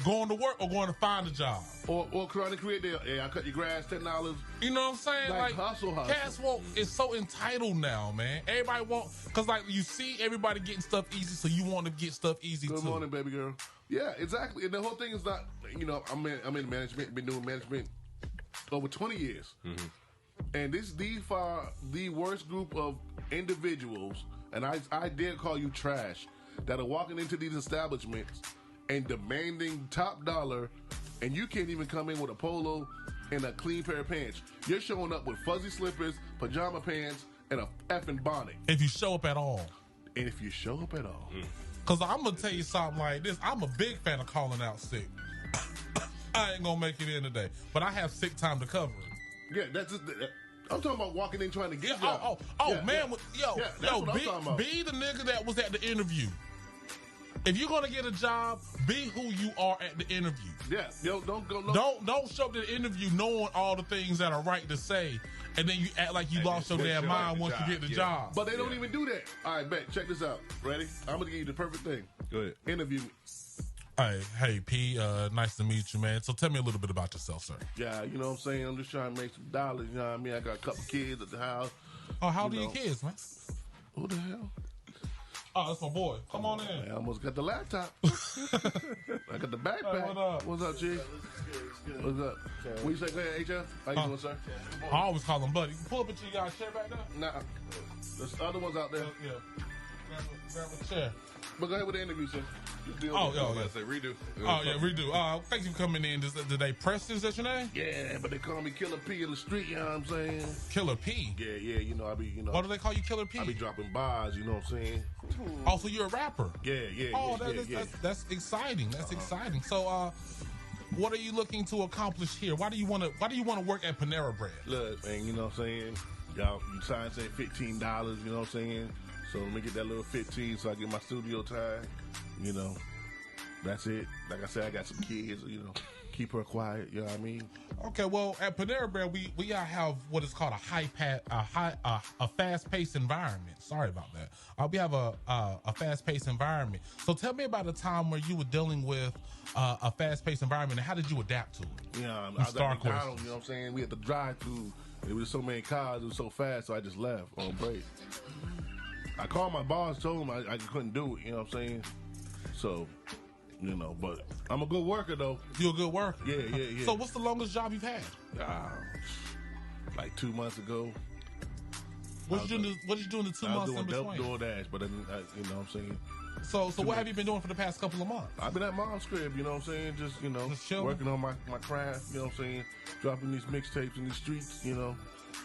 going to work or going to find a job. Or trying to create I cut your grass, $10. You know what I'm saying? Like hustle. Cats is so entitled now, man. Everybody because like you see everybody getting stuff easy, so you want to get stuff easy too. Good morning, baby girl. Yeah, exactly. And the whole thing is not, I'm in management, been doing management over 20 years. Mm-hmm. And these are the worst group of individuals, and I dare call you trash, that are walking into these establishments and demanding top dollar, and you can't even come in with a polo and a clean pair of pants. You're showing up with fuzzy slippers, pajama pants, and a effing bonnet. If you show up at all. And if you show up at all. Because I'm going to tell you something like this. I'm a big fan of calling out sick. I ain't going to make it in today. But I have sick time to cover it. Yeah, that's just... I'm talking about walking in trying to get man. Be the nigga that was at the interview. If you're gonna get a job, be who you are at the interview. Yeah, don't show up to the interview knowing all the things that are right to say, and then you act like you lost your damn mind once you get the job. But they don't even do that. All right, bet. Check this out. Ready? I'm gonna give you the perfect thing. Go ahead. Interview me. Hey, P. Nice to meet you, man. So tell me a little bit about yourself, sir. Yeah, you know what I'm saying. I'm just trying to make some dollars. You know what I mean? I got a couple kids at the house. Oh, how old are your kids, man? Who the hell? Oh, that's my boy. Come on in. I almost got the laptop. I got the backpack. Hey, what up? What's up, G? What's up? What you say? Go ahead, HL. How you doing, sir? I always call him buddy. Pull up into you guys' chair back there. Nah. There's other ones out there. Yeah. Grab a chair. But go ahead with the interview, sir. I say redo. Oh, yeah, redo. Thank you for coming in. Did they Preston, is that your name? Yeah, but they call me Killer P in the street, you know what I'm saying? Killer P? Yeah, I be, Why do they call you Killer P? I be dropping bars, you know what I'm saying? Oh, so you're a rapper? Yeah. Oh, that's exciting. That's exciting. So, what are you looking to accomplish here? Why do you want to work at Panera Bread? Look, man, you know what I'm saying? Y'all, you sign saying $15, you know what I'm saying? So let me get that little 15 so I get my studio time. You know, that's it. Like I said, I got some kids, keep her quiet, you know what I mean? Okay, well, at Panera Bread, we have what is called a fast-paced environment. Sorry about that. We have a fast-paced environment. So tell me about a time where you were dealing with a fast-paced environment, and how did you adapt to it? Yeah, I was at McDonald's, you know what I'm saying? We had to drive through. There was so many cars, it was so fast, so I just left on break. I called my boss, told him I couldn't do it, you know what I'm saying? So, but I'm a good worker, though. You're a good worker? Yeah. So what's the longest job you've had? Like 2 months ago. What did you do in the 2 months in between? I was doing DoorDash, but you know what I'm saying? So what have you been doing for the past couple of months? I've been at mom's crib, you know what I'm saying? Just working on my craft, you know what I'm saying? Dropping these mixtapes in these streets, you know.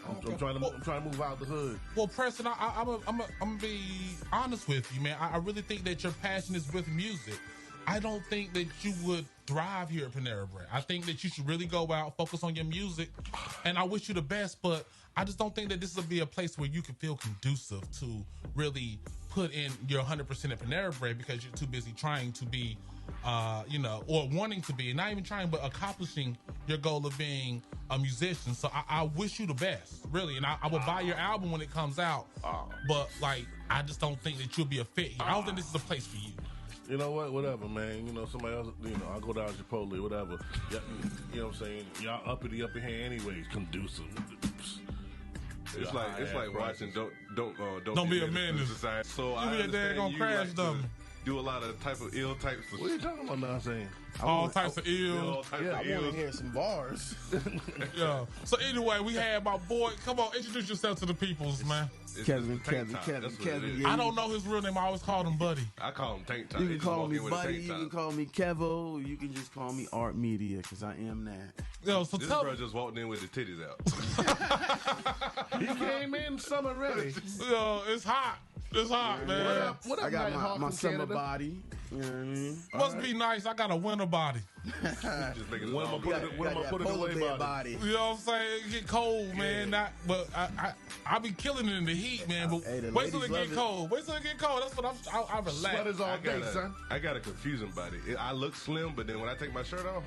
I'm trying to move out the hood. Well, Preston, I'm gonna be honest with you, man. I really think that your passion is with music. I don't think that you would thrive here at Panera Bread. I think that you should really go out, focus on your music, and I wish you the best, but I just don't think that this will be a place where you can feel conducive to really put in your 100% at Panera Bread because you're too busy trying to be or wanting to be, not even trying, but accomplishing your goal of being a musician. So I wish you the best, really. And I will buy your album when it comes out. But like, I just don't think that you'll be a fit here. I don't think this is a place for you. You know what? Whatever, man. You know, somebody else, I'll go down to Chipotle, whatever. Yeah, you know what I'm saying? Y'all uppity here anyways. Conducive. It's like watching Don't be a menace. So you be a daggone crash dummy. Do a lot of type of ill types of What are you talking about now? Saying all types of ill. I want to hear some bars. Yeah. So anyway, we had my boy. Come on, introduce yourself to the peoples, man. Kevin. I don't know his real name. I always called him Buddy. I call him Tank Top. You can call me Buddy. You can call me Kevo. You can just call me Art Media because I am that. Yo, so this bro just walked in with the titties out. He came in summer ready. Yo, it's hot. It's hot, man. What up, I got my summer Canada? body. You know what I mean? Must be nice. I got a winter body. Just making When am I put it away body? You know what I'm saying? It get cold, man. But I be killing it in the heat, man. But Hey, the wait till it ladies get love cold. Wait till it get cold. That's what I relax. Sweaters all day, son. I got a confusing body. I look slim, but then when I take my shirt off,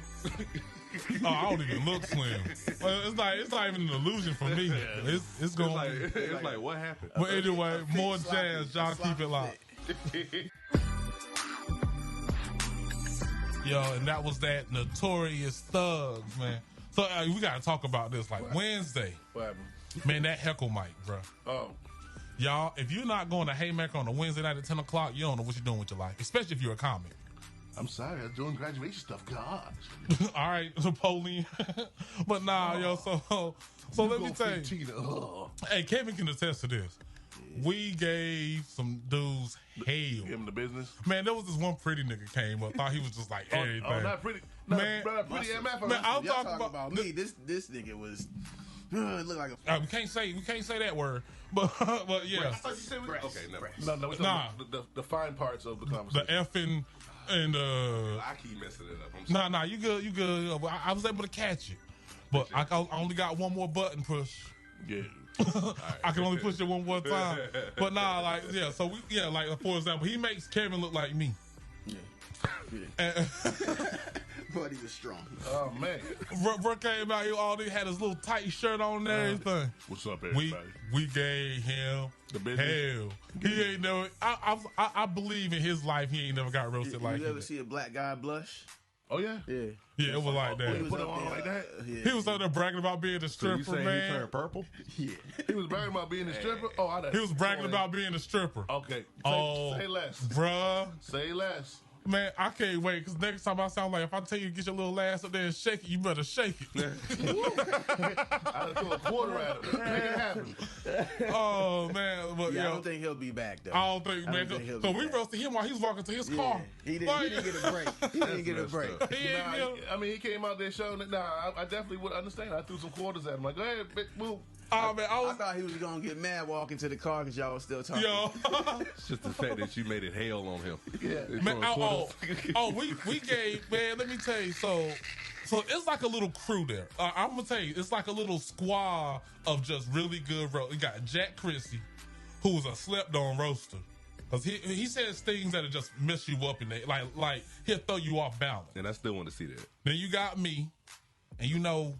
Oh, I don't even look slim. Well, it's not even an illusion for me. It's going. it's like what happened? But anyway, more jazz. Y'all keep it locked. Yo, and that was that Notorious Thugs, man. So we gotta talk about this. Like Wednesday, What happened? man, that heckle mic, bro. Oh. Y'all, if you're not going to Haymaker on a Wednesday night at 10 o'clock, you don't know what you're doing with your life, especially if you're a comic. I'm sorry, I was doing graduation stuff. Gosh. All right, Napoleon. But nah, yo, so let me tell you. Hey, Kevin can attest to this. We gave some dudes hell. Give him the business. Man, there was this one pretty nigga came up, thought he was just like everything. Oh, not pretty. Man, Not pretty MF. Man, I'm Y'all talking about me. This nigga was. It looked like a. we can't say that word, but yeah. I thought you said Okay, never. No, we're talking about the fine parts of the The conversation. effing and I keep messing it up. I'm sorry. nah, you good. I was able to catch it, but I only got one more button push. Yeah. I can only push it one more time. But nah, like so like for example, he makes Kevin look like me. Yeah. But he was strong. Oh man. Bro came out here, all he had his little tight shirt on and everything. What's up, everybody? We gave him The business? hell. He ain't never. I believe in his life. He ain't never got roasted like You he ever did. see a black guy blush? Oh yeah. Yeah. Yeah, it was like that. He was Put it up on there, like that? Yeah. He was out there bragging about being a So you stripper, saying man. he turned purple? Yeah. He was bragging about being a stripper. Oh, I know. He was bragging about being a stripper. Okay. Say less. Bruh. Say less. Man, I can't wait, because next time I sound like, if I tell you to get your little ass up there and shake it, you better shake it. I threw a quarter at him. Make it happen. Oh, man. But, Yeah, I yo, don't think he'll be back though. I don't think, man. think he'll So be we back. roasted him while he was walking to his car. He didn't Like- get a break. He didn't get a messed break. up. He ain't Nah, get- I mean, he came out there showing it. Nah, I definitely would understand. I threw some quarters at him. Like, go ahead, big move. Oh, man, I I was, thought he was gonna get mad walking to the car because y'all was still talking. yo. It's just the fact that you made it hell on him. Yeah. Man, we gave, man, let me tell you, so it's like a little crew there. I'm gonna tell you, it's like a little squad of just really good roast. You got Jack Chrissy, who was a slept on roaster. Cause he says things that'll just mess you up in there. Like he'll throw you off balance. And I still want to see that. Then you got me, and you know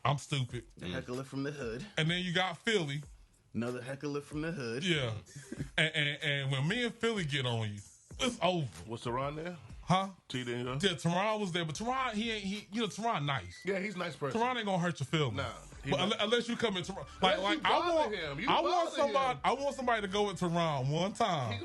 I'm stupid. The heckler from the hood. And then you got Philly. Another heckler from the hood. Yeah. and when me and Philly get on you, it's over. Was Teron there? Huh? T didn't go? Yeah, Teron was there, but Teron, Teron nice. Yeah, he's a nice person. Teron ain't gonna hurt your feelings. Nah, he But not. unless you come in Teron. Unless Like you I bother want him. You I want bother somebody him. I want somebody to go with Teron one time.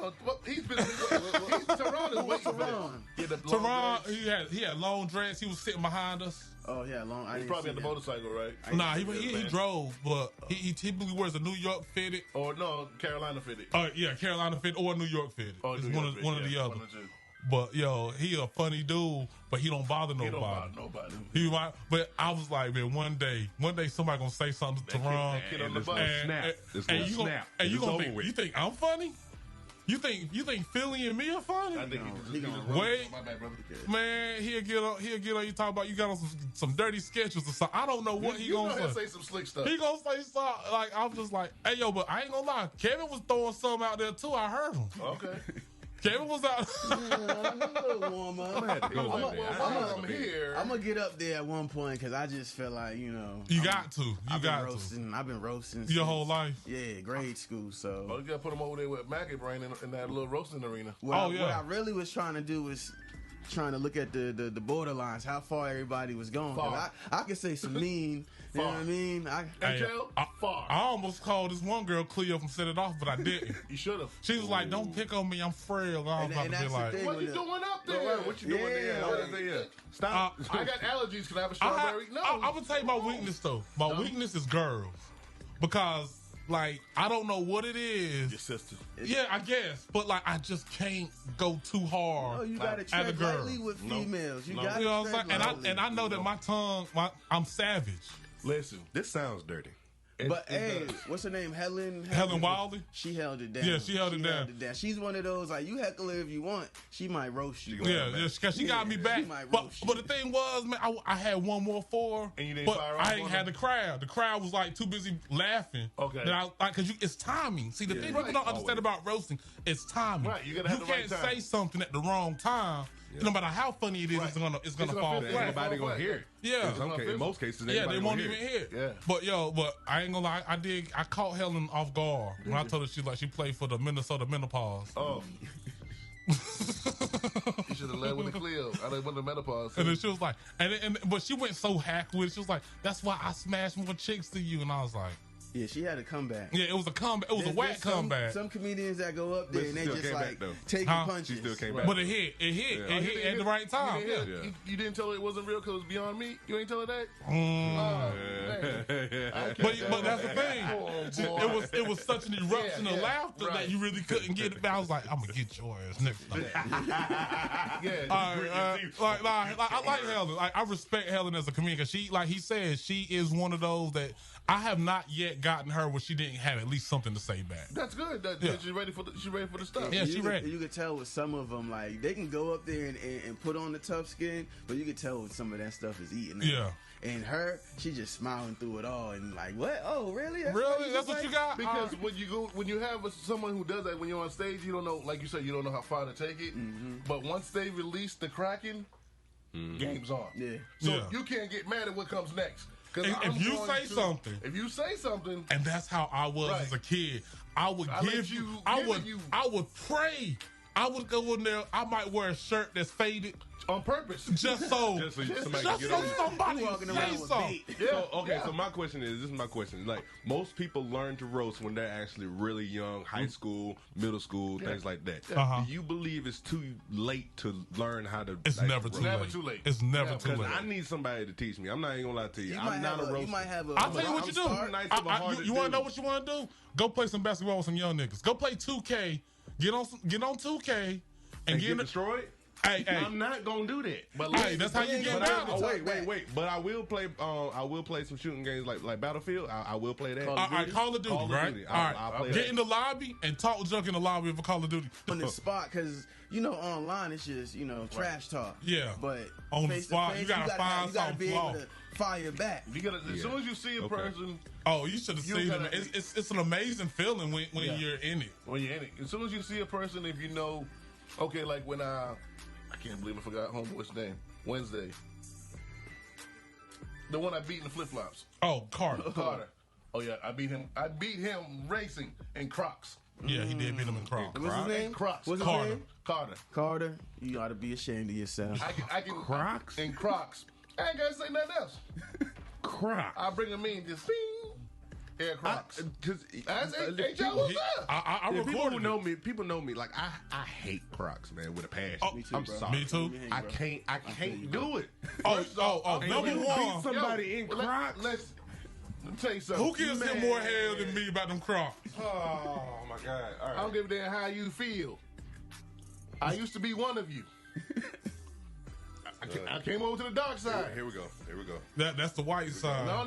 He's been. Teron is waiting for that. Teron? Yeah, the long Teron, dreads. he had long dreads, he was sitting behind us. Oh yeah, long. I He's didn't probably see at the that. motorcycle, right? Nah, he drove, but he typically wears a New York fitted. Or no, Carolina fitted. Yeah, Carolina fit or New York fitted. Or It's New one York of, one fitted, of the yeah, other. one or two. But yo, he a funny dude, but he don't bother nobody. He don't bother nobody. He might, but I was like, man, one day somebody gonna say something to Teron, that kid on the it's bus. gonna snap. It's gonna you snap. and you It's gonna over think, with. you think I'm funny? You think Philly and me are funny? I think He gonna Wait, My bad, brother. man, he'll get on. You talk about you got on some dirty sketches or something. I don't know what he You gonna know he'll say. say some slick stuff. He gonna say something like I'm just like, hey yo, but I ain't gonna lie. Kevin was throwing some out there too. I heard him. Okay. Kevin was out. I'm a little warm up. I'm here. I'm gonna get up there at one point because I just feel like you got to. I've been roasting your whole life. Yeah, grade school. So you gotta put him over there with Maggie Brain in that little roasting arena. What I really was trying to do was trying to look at the borderlines, how far everybody was going. I could say some mean. You know what I mean? Far. I almost called this one girl Cleo from Set It Off, but I didn't. You should have. She was like, "Don't pick on me, I'm frail." I was about to be like, "What you doing up there? What you doing there? Stop." I got allergies. Can I have a strawberry? No. I'm gonna tell you my weakness though. My weakness is girls, because like I don't know what it is. Your sister. Yeah, I guess, but like I just can't go too hard. No, you gotta tread lightly with females. You gotta, you know what I'm saying? And I know that my tongue, I'm savage. Listen, this sounds dirty. But what's her name? Helen Wiley? She held it down. Yeah, she held it down. She's one of those, like, you heckle her if you want. She might roast you. Yeah, because she got me back. But the thing was, man, I had one more for her. And you didn't but fire I ain't had the crowd. The crowd was like too busy laughing. Okay. Because it's timing. See, the thing people don't understand about roasting, it's timing. Right, you gotta have the right time. Can't say something at the wrong time. Yeah. No matter how funny it is, it's gonna fall flat. Everybody gonna hear it. Yeah. In most cases, they won't even hear it. Yeah. But I ain't gonna lie, I caught Helen off guard when I told her she played for the Minnesota Menopause. Oh. You should have led with the Cleo. I didn't want the menopause. And then she was like, but she went so hack with it. She was like, "That's why I smashed more chicks than you." And I was like, yeah, she had a comeback. Yeah, it was a comeback. It was a whack comeback. Some comedians that go up there and they just like taking punches. She still came back. But it hit at the right time. You didn't tell her it wasn't real because it was beyond me? You ain't tell her that? But that's the thing. It was such an eruption of laughter that you really couldn't get it back. I was like, I'm gonna get your ass next time. I like Helen. I respect Helen as a comedian because she, like he said, she is one of those that I have not yet gotten her where she didn't have at least something to say back. That's good. She's ready for the stuff. Yeah, she's ready. You can tell with some of them, like they can go up there and put on the tough skin, but you can tell when some of that stuff is eating. Yeah. And her, she just smiling through it all and like, what? Oh, really? That's what you got? Because when you have someone who does that, when you're on stage, you don't know, like you said, you don't know how far to take it. Mm-hmm. But once they release the Kraken, game's on. Yeah. So you can't get mad at what comes next. If you say something, and that's how I was as a kid, I would I would pray. I would go in there. I might wear a shirt that's faded on purpose, just so somebody walking around with bait. Yeah. So my question is, this is my question. Like, most people learn to roast when they're actually really young, high school, middle school, things like that. Uh-huh. Do you believe it's too late to learn how to? It's never too late. It's never too late. I need somebody to teach me. I'm not even gonna lie to you. I'm not a roaster. You might have I'll tell you what you do. You want to know what you want to do? Go play some basketball with some young niggas. Go play 2K. Get on 2K and get destroyed. Hey, I'm not gonna do that. But that's how you get down. Wait. But I will play. I will play some shooting games like Battlefield. I will play that. All right, Call of Duty, right? All right, get in the lobby and talk junk in the lobby of a Call of Duty. On the spot, because online it's just trash talk. Yeah, but on the spot you gotta find something. Be able to fire back. You gotta as soon as you see a person. Oh, you should have seen them. It's an amazing feeling when you're in it. When you're in it, as soon as you see a person, if you know, okay, like when I can't believe I forgot homeboy's name. Wednesday. The one I beat in the flip flops. Oh, Carter. Oh yeah, I beat him. I beat him racing in Crocs. Yeah, he did beat him in Crocs. What's his name? Crocs. What's Carter. his name? Carter. You ought to be ashamed of yourself. I can Crocs in Crocs. I ain't gotta say nothing else. Crocs. I bring them in just bing. Air Crocs. That's HL, what's up? I recorded people know me. Like I hate Crocs, man, with a passion. Oh, me too, I'm bro. sorry. Me too. I can't do it. Number one. Beat somebody in Crocs. Let's tell you something. Who gives him more hell than me about them Crocs? Oh my God! All right. I don't give a damn how you feel. I used to be one of you. I came over to the dark side. Here we go. That's the white side. No.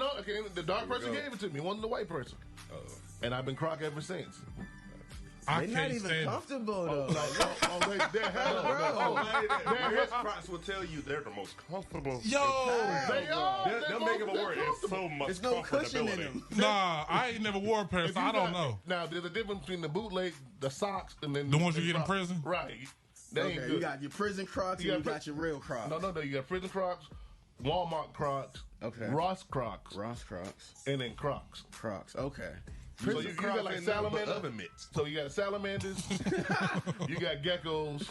The dark person gave it to me. It wasn't the white person. And I've been Croc ever since. I They're can't not even stand comfortable though. Crocs will tell you they're the most comfortable. Yo, they are. They'll make think of a word. It's so much. There's no cushion in them. Nah, I ain't never wore a pair, so I don't know. Now, there's a difference between the bootleg, the socks, and then the ones you get in prison. Right. That ain't good. You got your prison Crocs and you got your real Crocs. No. You got prison Crocs, Walmart Crocs, Ross Crocs, and then Crocs. Okay. So you got like salamander oven mitts. So you got salamanders, you got geckos,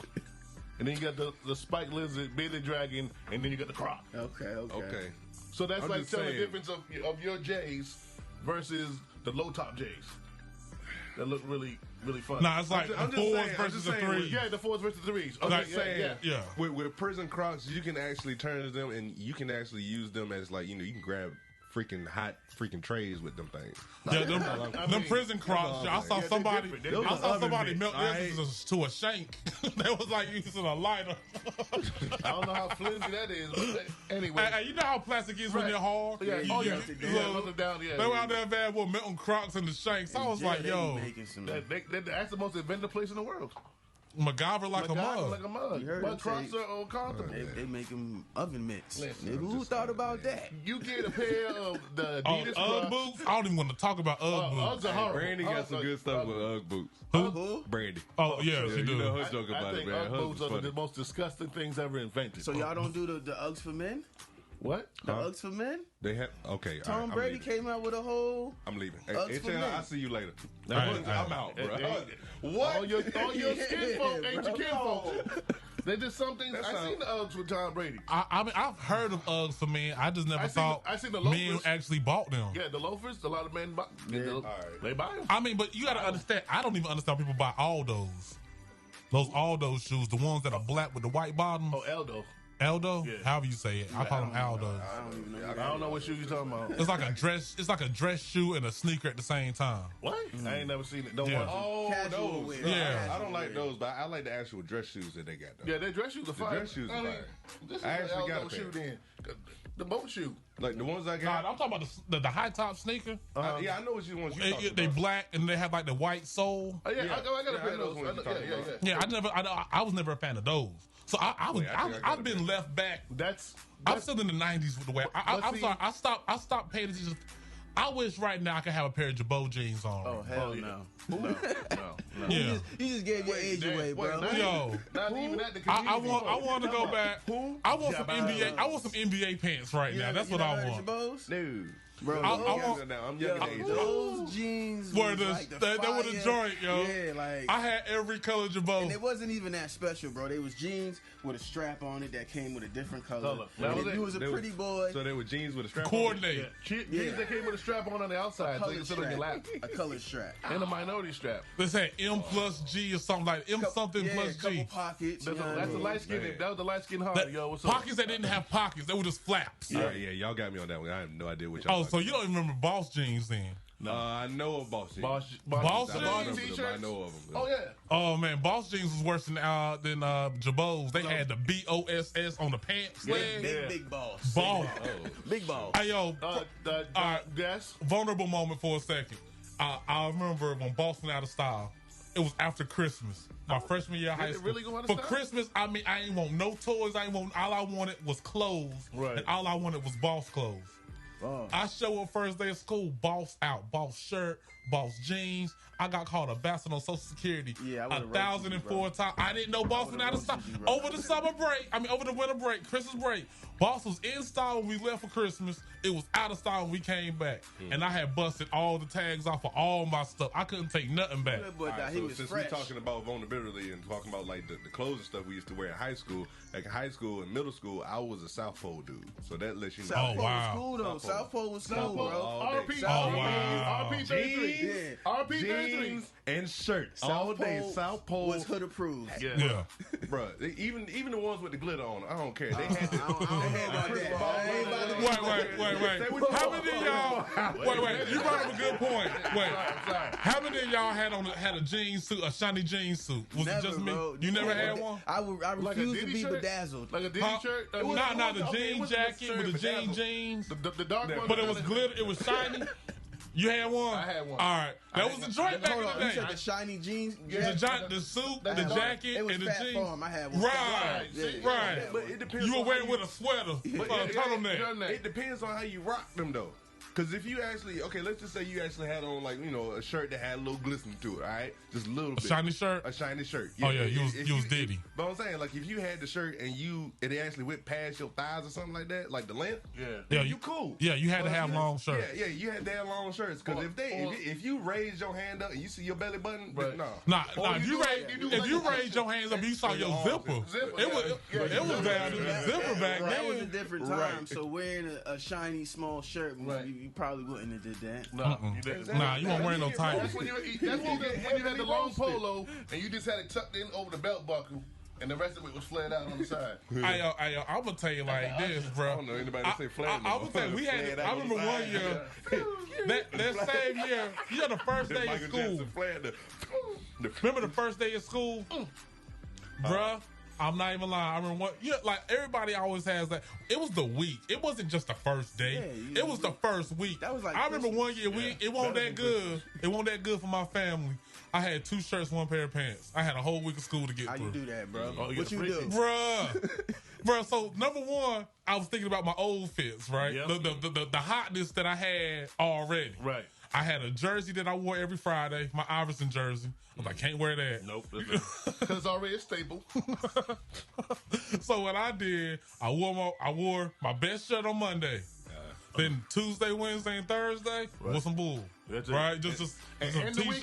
and then you got the spike lizard, bearded dragon, and then you got the croc. Okay. So that's like telling the difference of your J's versus the low top J's. That look really, really fun. Nah, it's like the 4s versus the 3s. Yeah, the 4s versus the 3s. Okay, Like saying, yeah. With prison Crocs, you can actually turn them and you can actually use them as like, you can grab freaking hot freaking trays with them things. Yeah, them prison Crocs. I saw somebody melt theirs to a shank. They was like using a lighter. I don't know how flimsy that is, but anyway. Hey, you know how plastic is when they're hard? Yeah, they were out there bad with melting Crocs and the shanks. I was like, yo. That's the most inventive place in the world. MacGyver like a mug. Like a mug. But Crocs are uncomfortable. They make them oven mitts. Who thought about that? You get a pair of the Adidas Ugg boots? I don't even want to talk about Ugg boots. Uggs are horrible. Brandy got some good stuff with Ugg boots. Who? Brandy. Oh, yeah, she do. You know her joke about it, man. Ugg boots are the most disgusting things ever invented. So y'all don't do the Uggs for men? What? The Uggs for men? They have Tom Brady came out with a whole. I'm leaving. Uggs for men. I'll see you later. I'm out, bro. What? All your skin folk ain't your kin folk. They just some things. I seen the Uggs with Tom Brady. I mean, I've heard of Uggs for men. I just never thought men actually bought them. Yeah, the loafers. A lot of men buy. They buy them. I mean, but you got to understand. I don't even understand people buy all those. All those shoes, the ones that are black with the white bottoms. Oh, Eldo? Yeah. However you say it. I call them Aldo. I don't even know. I don't know what shoe you're talking about. It's like a dress shoe and a sneaker at the same time. What? I ain't never seen it. Don't Yeah. want to. Those. wear. Yeah. I don't like those, but I like the actual dress shoes that they got, though. Yeah, their dress shoes are fire. dress shoes are fire. This is I actually got a Aldo shoe pair. then. The boat shoe. Like the ones I Nah, got. I'm talking about the high top sneaker. Yeah, I know what you want. They black and they have like the white sole. Oh, yeah, I got a pair of those. Yeah, I was never a fan of those. So I've been left back. I'm still in the 90s with the way. I'm sorry. I stopped paying attention. I wish right now I could have a pair of Jabot jeans on. Oh hell no! No. Yeah. You just gave your age away, bro. Yo, Not even at the I want to go back. I want some NBA. I want some NBA pants right now. That's what I want. No. Bro, I'm younger than age. those jeans Were was like they were the joint, yo. Yeah, like I had every color Jabot. and it wasn't even that special, bro. They was jeans with a strap on it that came with a different color. That was And it. you was a pretty boy. So they were jeans with a strap. Coordinate. Jeans that came with a strap on the outside, so you can sit on your lap. A colored strap. And a minority strap. They say M plus G or something like M something plus couple G. pockets. That's the light skin. That was the light skin hard, That- yo. What's up? Pockets that didn't have pockets. They were just flaps. Yeah, y'all got me on that one. I have no idea what y'all. Oh, so you don't even remember Boss jeans then? No, I know of Boss jeans. Boss I don't remember them, t-shirts. I know of them. Oh yeah. Oh man, Boss jeans was worse than Jabot's. They had the BOSS on the pants leg. Big boss. Ball. Big boss. Hey yo, Guess. vulnerable moment for a second. I remember when Boss went out of style. It was after Christmas. My freshman year of high Did it school. really go out of For style? Christmas, I mean, I ain't want no toys. All I wanted was clothes. Right. And all I wanted was Boss clothes. Oh. I show up first day of school, Boss out, Boss shirt, Boss jeans. I got called a bastard on Social Security. Yeah, I would've 1,004 times. I didn't know Boss went out of style. Over the winter break, Christmas break, Boss was in style when we left for Christmas. It was out of style when we came back. And I had busted all the tags off of all my stuff. I couldn't take nothing back. But he was since fresh. we're talking about vulnerability and talking about like the clothes and stuff we used to wear in high school, like in high school and middle school, I was a South Pole dude. So that lets you know. South Pole wow. was cool though. South Pole was cool, bro. RP. Oh, wow. RP 33. RP 33. Jeans and shirts South all day. Pole South Pole was hood approved. Yeah. bro. Even the ones with the glitter on, I don't care. They had Wait. How many of y'all? Wait. You brought up a good point. Wait. How many of y'all had a jean suit, a shiny jean suit? Was it just me? Bro. You never had one? I refuse to be bedazzled. Like a Diddy shirt? Not the jean jacket with the jean jeans. The dark one. But it was glitter. It was shiny. You had one? I had one. All right. That was the joint back in the day. You said the shiny jeans? The suit, the jacket, it was and the Fat jeans. Farm. I had one. Right. But it depends. You were wearing with a sweater, turtleneck. It depends on how you rock them though. Because if you actually, let's just say you actually had on a shirt that had a little glisten to it, all right? Just a little bit. Shiny shirt? A shiny shirt. Yeah, you was Diddy. But I'm saying, like, if you had the shirt and it actually went past your thighs or something like that, like the length, you cool. Yeah, you had to have long shirts. Yeah, you had to have long shirts. Because if you raise your hand up and you see your belly button, Nah, if you raise your hands up, you saw your zipper. It was down in the zipper back then. That was a different time. So wearing a shiny small shirt, you probably wouldn't have did that. Nah, you weren't wearing no tights. That's when you had the long polo and you just had it tucked in over the belt buckle. And the rest of it was flared out on the side. I'm gonna tell you like this, bro. I don't know anybody that say flared. I would say we had. I remember one year, that same year. You know, the first day of school. Remember the first day of school, bruh? I'm not even lying. I remember what. Yeah, like everybody always has that. It was the week. It wasn't just the first day. It was the first week. That was like I remember one year it wasn't that good. It wasn't that good for my family. I had 2 shirts, 1 pair of pants. I had a whole week of school to get through. How you do that, bro? What you do? Bruh, so number one, I was thinking about my old fits, right? Yep. The hotness that I had already. Right. I had a jersey that I wore every Friday, my Iverson jersey. I was like, can't wear that. Nope. Because it's already a staple. So what I did, I wore my best shirt on Monday. Then Tuesday, Wednesday, and Thursday with some bull. Right? Just some t-shirts.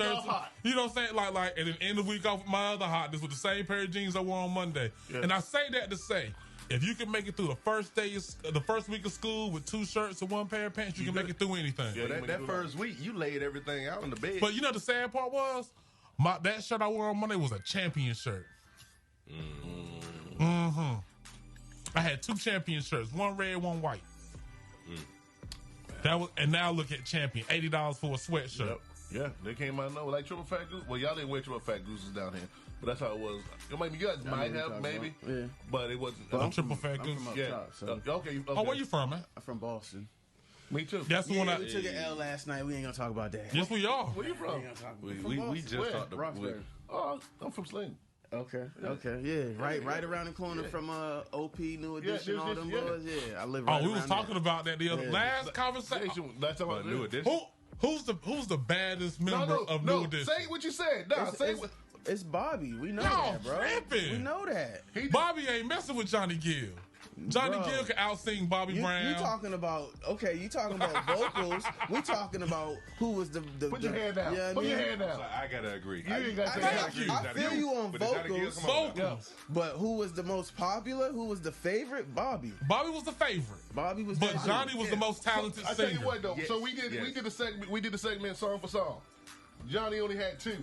You know what I'm saying? Like, and then end the week off with my other hotness with the same pair of jeans I wore on Monday. Yeah. And I say that to say, if you can make it through the first week of school with 2 shirts and 1 pair of pants, you can make it through anything. Yeah, that first week, you laid everything out on the bed. But you know the sad part was, that shirt I wore on Monday was a champion shirt. I had 2 champion shirts, 1 red, 1 white. And now look at champion, $80 for a sweatshirt. Yep. Yeah, they came out of nowhere like triple fat goose. Well, y'all didn't wear triple fat gooses down here, but that's how it was. You guys might have, maybe, but it wasn't. But I'm triple fat goose. Okay. Oh, where you from, man? I'm from Boston. Me too. That's the one we took an L last night. We ain't gonna talk about that. Yes, we are. Where you from? We just talked about Roxbury. Oh, I'm from Sling. Okay, yeah, right around the corner from OP, New Edition, all them boys. Yeah, I live right. We was talking about that the other last conversation. Last time about New Edition. Who's the baddest member of New Edition? Say what you said. It's Bobby. We know that, bro. Tripping. We know that. Bobby ain't messing with Johnny Gill. Johnny Gill can out-sing Bobby Brown. You talking about vocals. We talking about who was the Put your hand down. Put your hand down. I gotta agree. I feel you on vocals. But who was the most popular? Who was the favorite? Bobby. Bobby was the favorite. But Johnny was the most talented singer. I tell you what though. So we did a segment song for song. Johnny only had 2.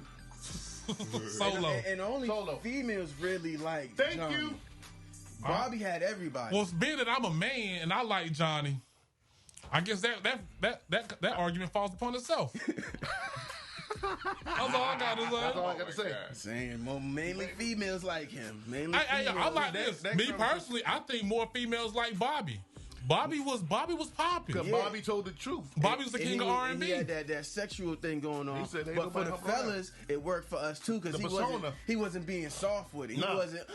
Solo. And only females really like Thank Johnny. you. Bobby had everybody. Well, being that I'm a man and I like Johnny, I guess that argument falls upon itself. That's all I gotta say. Saying mainly females like him. I like this. Me personally, I think more females like Bobby. Bobby was popping. Because Bobby told the truth. Bobby was the king of R&B. He had that sexual thing going on. But for the fellas, it worked for us too because he wasn't being soft with it. He wasn't.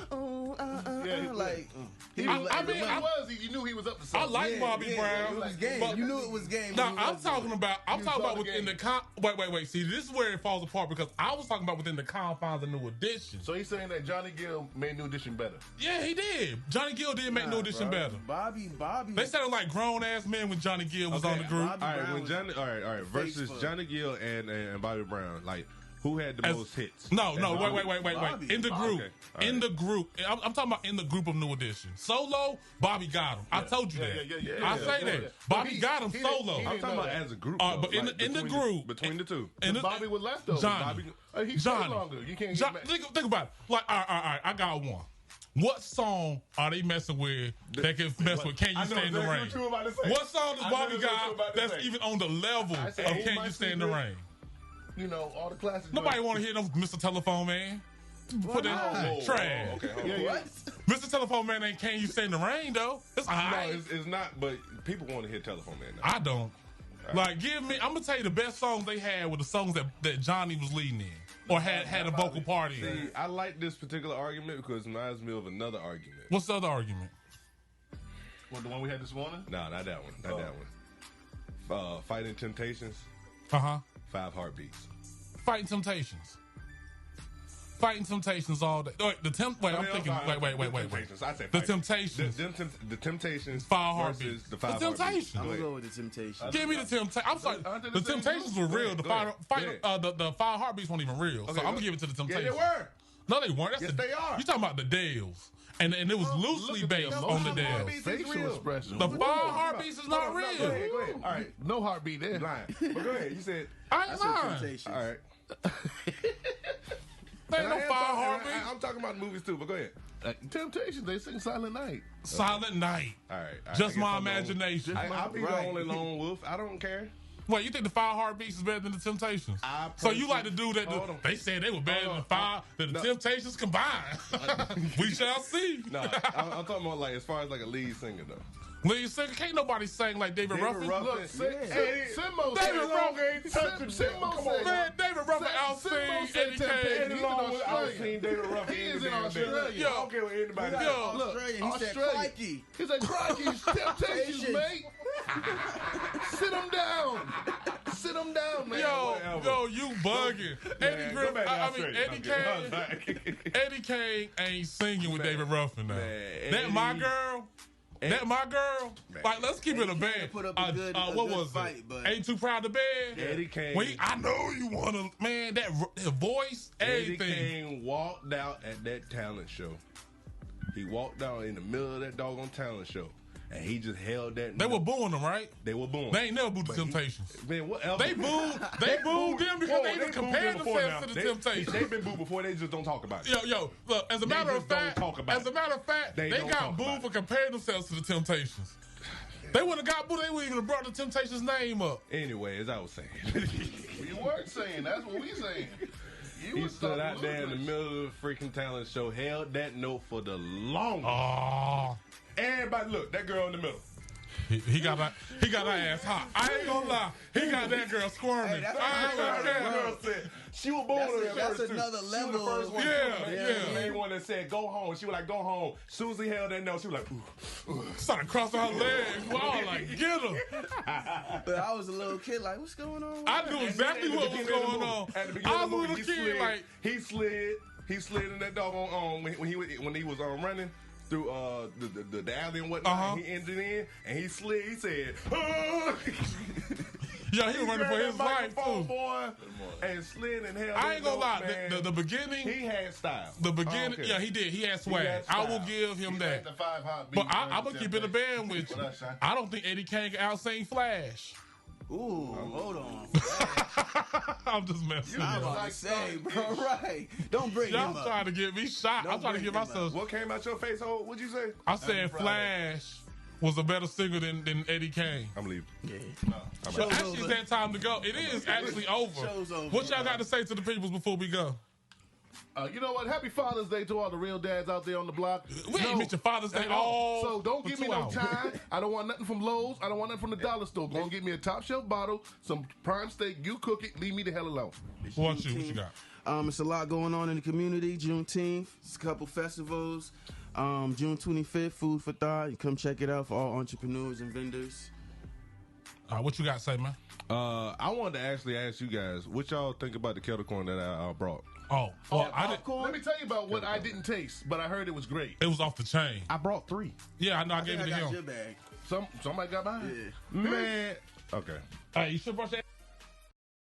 You knew he was up to something. I like Bobby Brown. It was game. You knew it was game. No, I'm talking about within the wait. See, this is where it falls apart because I was talking about within the confines of New Edition. So he's saying that Johnny Gill made New Edition better. Yeah, he did. Johnny Gill did make New Edition better. Bobby. They sounded like grown ass men when Johnny Gill was on the group. All right. Versus Johnny Gill and Bobby Brown, like who had the most hits? No. Wait. In the group. In the group. I'm talking about in the group of New Edition. Solo, Bobby got him. I told you that. I say that. Bobby got him solo. I'm talking about as a group. But in the group. Between the two. Bobby was left though. Johnny. He's longer. You can't get think about it. Like, all right. I got one. What song are they messing with that can mess with Can You Stand in the Rain? What song does Bobby got that's even on the level of Can You Stand in the Rain? You know, all the classics. Nobody want to hear them Mr. Telephone Man. Put that trash. What? Mr. Telephone Man ain't Can You Stand in the Rain, though. It's No, it's not, but people want to hear Telephone Man now. I don't. Like, give me. I'm gonna tell you the best songs they had were the songs that Johnny was leading in, or had a vocal part in. See, I like this particular argument because it reminds me of another argument. What's the other argument? What, the one we had this morning? No, not that one. Not that one. Fighting Temptations. 5 Heartbeats. Fighting Temptations. Fighting Temptations all day. Wait, I'm thinking. Wait. I said the Temptations. The Temptations. 5 Heartbeats. The 5 Temptations. Heartbeats. I'm gonna go with the Temptations. Give me the Temptations. I'm sorry. The Temptations were real. The 5 Heartbeats weren't even real. So I'm gonna give it to the Temptations. Yeah, they were. No, they weren't. Yes, they are. You talking about the Dales. And it was loosely based on the Dales. Facial expression. The 5 Heartbeats is not real. Go ahead. All right. No heartbeat there. Lying. But go ahead. You said. I ain't lying. Temptations. All right. There ain't no 5 Heartbeats. I'm talking about movies too, but go ahead. Temptations, they sing Silent Night. Silent Night. All right. Just my imagination. I'll be the only lone wolf. I don't care. Wait, you think the 5 Heartbeats is better than the Temptations? So you like to do that? They said they were better than the Temptations combined. We shall see. No, I'm talking about like as far as like a lead singer though. Lead singer, can't nobody sing like David Ruffin. Look, Simo David Ruffin. Simo Man, David Ruffin outsing Eddie Kane. David Ruffin. He is in Australia. I don't care what anybody says. Australia. He said crikey. He said crikey. Temptations, mate. Sit him down. Sit him down, man. Yo, you bugging. Eddie Kane ain't singing with David Ruffin now. That my girl. That my girl. Man. Like, let's keep it a band. Put up a good fight, but ain't too proud to bed. Eddie Kane. I know you wanna, man. That voice, everything. Eddie Kane walked out at that talent show. He walked out in the middle of that doggone talent show. And he just held that. They were booing them, right? They were booing. They ain't never booed the Temptations. Man, whatever. They booed them because they even compared themselves to the Temptations. They've been booed before. They just don't talk about it. Yo, look. As a matter of fact, they got booed for comparing themselves to the Temptations. They wouldn't have got booed. They wouldn't even have brought the Temptations name up. Anyway, as I was saying, you weren't saying. That's what we saying. He stood out there in the middle of the freaking talent show, held that note for the longest. Everybody, look, that girl in the middle. He got her ass hot. I ain't gonna lie. He got that girl squirming. That girl said she was born on the That's first another two. level. She was the first one. Yeah. The main one that said go home. She was like, go home. Susie held that note. She was like, ooh. Started crossing her legs. Wow, like, get her. But I was a little kid, like, what's going on? I knew exactly what was going on. At the beginning I of the was a movie, little kid, like, he slid in that doggone when he was running through the alley and whatnot. He entered in and he slid. He said, yeah, he was running for his life too. Boy, and slid and held. I ain't gonna lie. The beginning, he had style. The beginning, yeah, he did. He had swag. I will give him that. Like the 5 Heartbeats. But I'm gonna keep it a band with you. I don't think Eddie Kane can out-sing Flash. Ooh, hold on. I'm just messing. I'm about to say, bro, right? Don't bring him up. Y'all trying to get me shot. I'm trying to get myself. What came out your face, hole? What'd you say? I said Flash was a better singer than Eddie Kane. I'm leaving. Yeah. But actually, it's that time to go. It is actually over. What y'all got to say to the peoples before we go? You know what? Happy Father's Day to all the real dads out there on the block. We ain't mentioned Father's Day all. So don't give me no time. I don't want nothing from Lowe's. I don't want nothing from the dollar store. Go and get me a top shelf bottle, some prime steak. You cook it. Leave me the hell alone. What you got? It's a lot going on in the community. Juneteenth, it's a couple festivals. June 25th, Food for Thought. You come check it out for all entrepreneurs and vendors. What you got to say, man? I wanted to actually ask you guys what y'all think about the kettle corn that I brought. Well, let me tell you about what I didn't taste, but I heard it was great. It was off the chain. I brought 3. Yeah, I know. I gave it to him. Your bag. Somebody got mine. Yeah. Man. Okay. Hey, you should brush that.